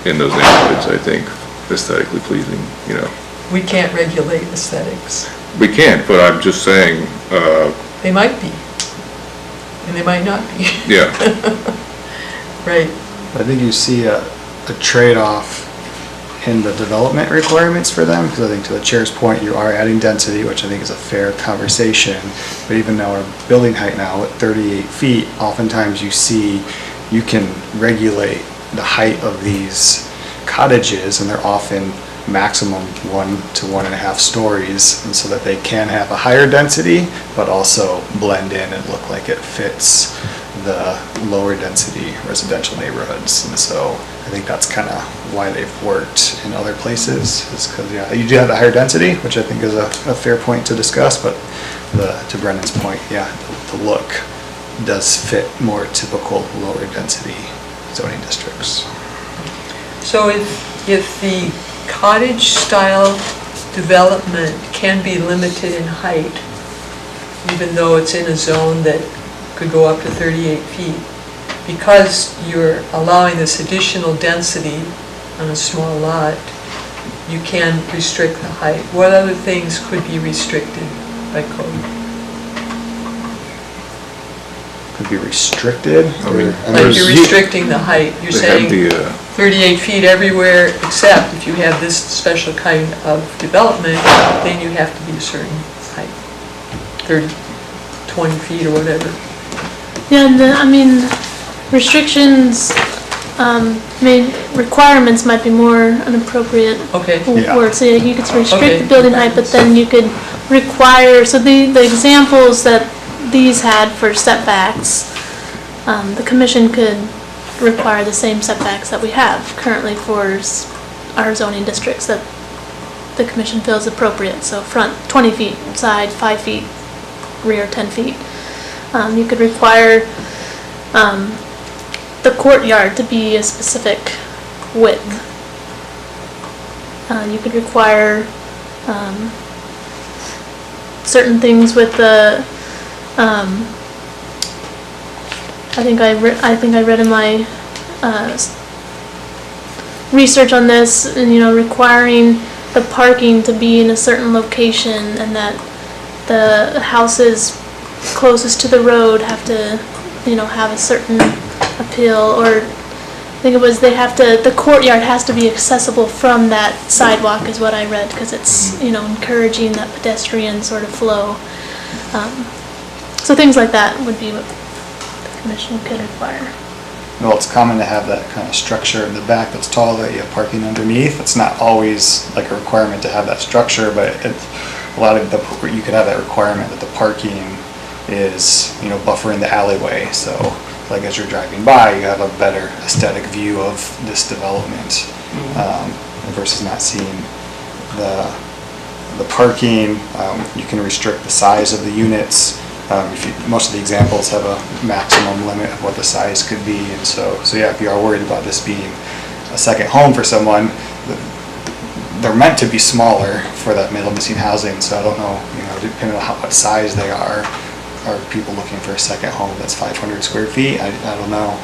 in those neighborhoods, I think, aesthetically pleasing, you know. We can't regulate aesthetics. We can't, but I'm just saying. They might be, and they might not be. Yeah. Right. I think you see a trade-off in the development requirements for them, because I think to the chair's point, you are adding density, which I think is a fair conversation. But even though our building height now at 38 feet, oftentimes you see you can regulate the height of these cottages, and they're often maximum 1 to 1.5 stories, and so that they can have a higher density, but also blend in and look like it fits the lower density residential neighborhoods. And so I think that's kind of why they've worked in other places, is because you do have the higher density, which I think is a fair point to discuss, but to Brendan's point, the look does fit more typical lower density zoning districts. So if the cottage style development can be limited in height, even though it's in a zone that could go up to 38 feet, because you're allowing this additional density on a small lot, you can restrict the height. What other things could be restricted by code? Could be restricted? Like you're restricting the height. You're saying 38 feet everywhere, except if you have this special kind of development, then you have to be a certain height, 20 feet or whatever. Yeah, and restrictions, requirements might be more an appropriate word. So you could restrict the building height, but then you could require, so the examples that these had for setbacks, the commission could require the same setbacks that we have currently for our zoning districts that the commission feels appropriate. So front 20 feet, side 5 feet, rear 10 feet. You could require the courtyard to be a specific width. You could require certain things with the I think I read in my research on this, and requiring the parking to be in a certain location, and that the houses closest to the road have to, have a certain appeal, or I think it was the courtyard has to be accessible from that sidewalk is what I read, because it's, encouraging that pedestrian sort of flow. So things like that would be what the commission could require. Well, it's common to have that kind of structure in the back that's tall that you have parking underneath. It's not always like a requirement to have that structure, but a lot of you could have that requirement that the parking is, buffering the alleyway. So like as you're driving by, you have a better aesthetic view of this development versus not seeing the parking. You can restrict the size of the units. Most of the examples have a maximum limit of what the size could be, and so yeah, if you are worried about this being a second home for someone, they're meant to be smaller for that middle missing housing, so I don't know, depending on what size they are people looking for a second home that's 500 square feet? I don't know.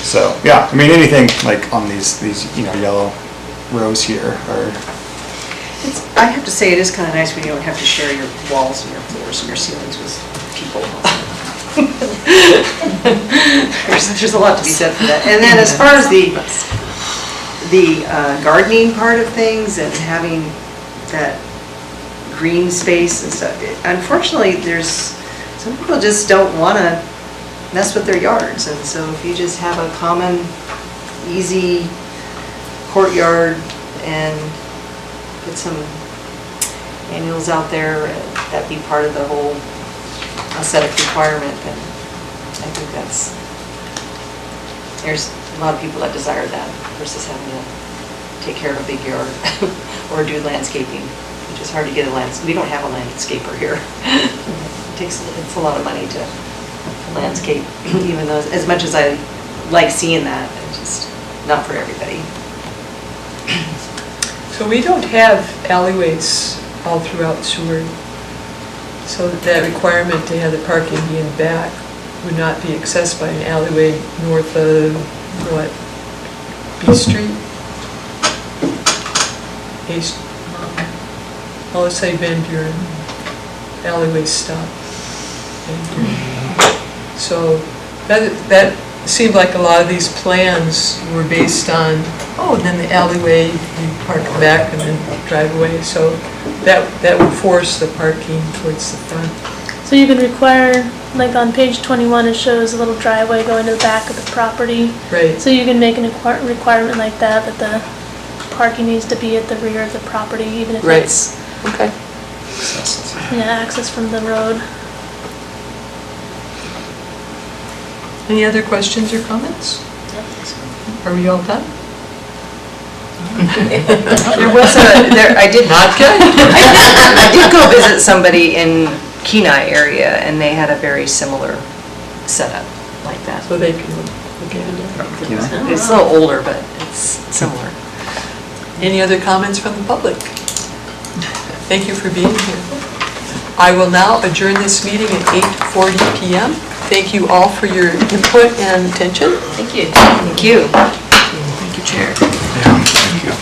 So, yeah, I mean, anything like on these yellow rows here are... I have to say, it is kind of nice when you don't have to share your walls and your floors and your ceilings with people. There's a lot to be said for that. And then as far as the gardening part of things and having that green space and stuff, unfortunately, some people just don't want to mess with their yards. And so if you just have a common, easy courtyard and get some annuals out there, that'd be part of the whole aesthetic requirement, and I think there's a lot of people that desire that versus having to take care of a big yard or do landscaping, which is hard to get we don't have a landscaper here. It's a lot of money to landscape, even though as much as I like seeing that, it's just not for everybody. So we don't have alleyways all throughout Seward, so that requirement to have the parking be in back would not be accessed by an alleyway north of, what, B Street? I'll say Van Buren, alleyways stop. Van Buren. So that seemed like a lot of these plans were based on, and then the alleyway, you park back and then drive away. So that would force the parking towards the front. So you can require, like on page 21, it shows a little driveway going to the back of the property. Right. So you can make a requirement like that the parking needs to be at the rear of the property, even if it's okay. Access from the road. Any other questions or comments? Are we all done? There was I did Not good? I did go visit somebody in Kenai area, and they had a very similar setup like that. So they can look at it. It's a little older, but it's similar. Any other comments from the public? Thank you for being here. I will now adjourn this meeting at 8:40 p.m. Thank you all for your input and attention. Thank you. Thank you. Thank you, Chair. Yeah, thank you.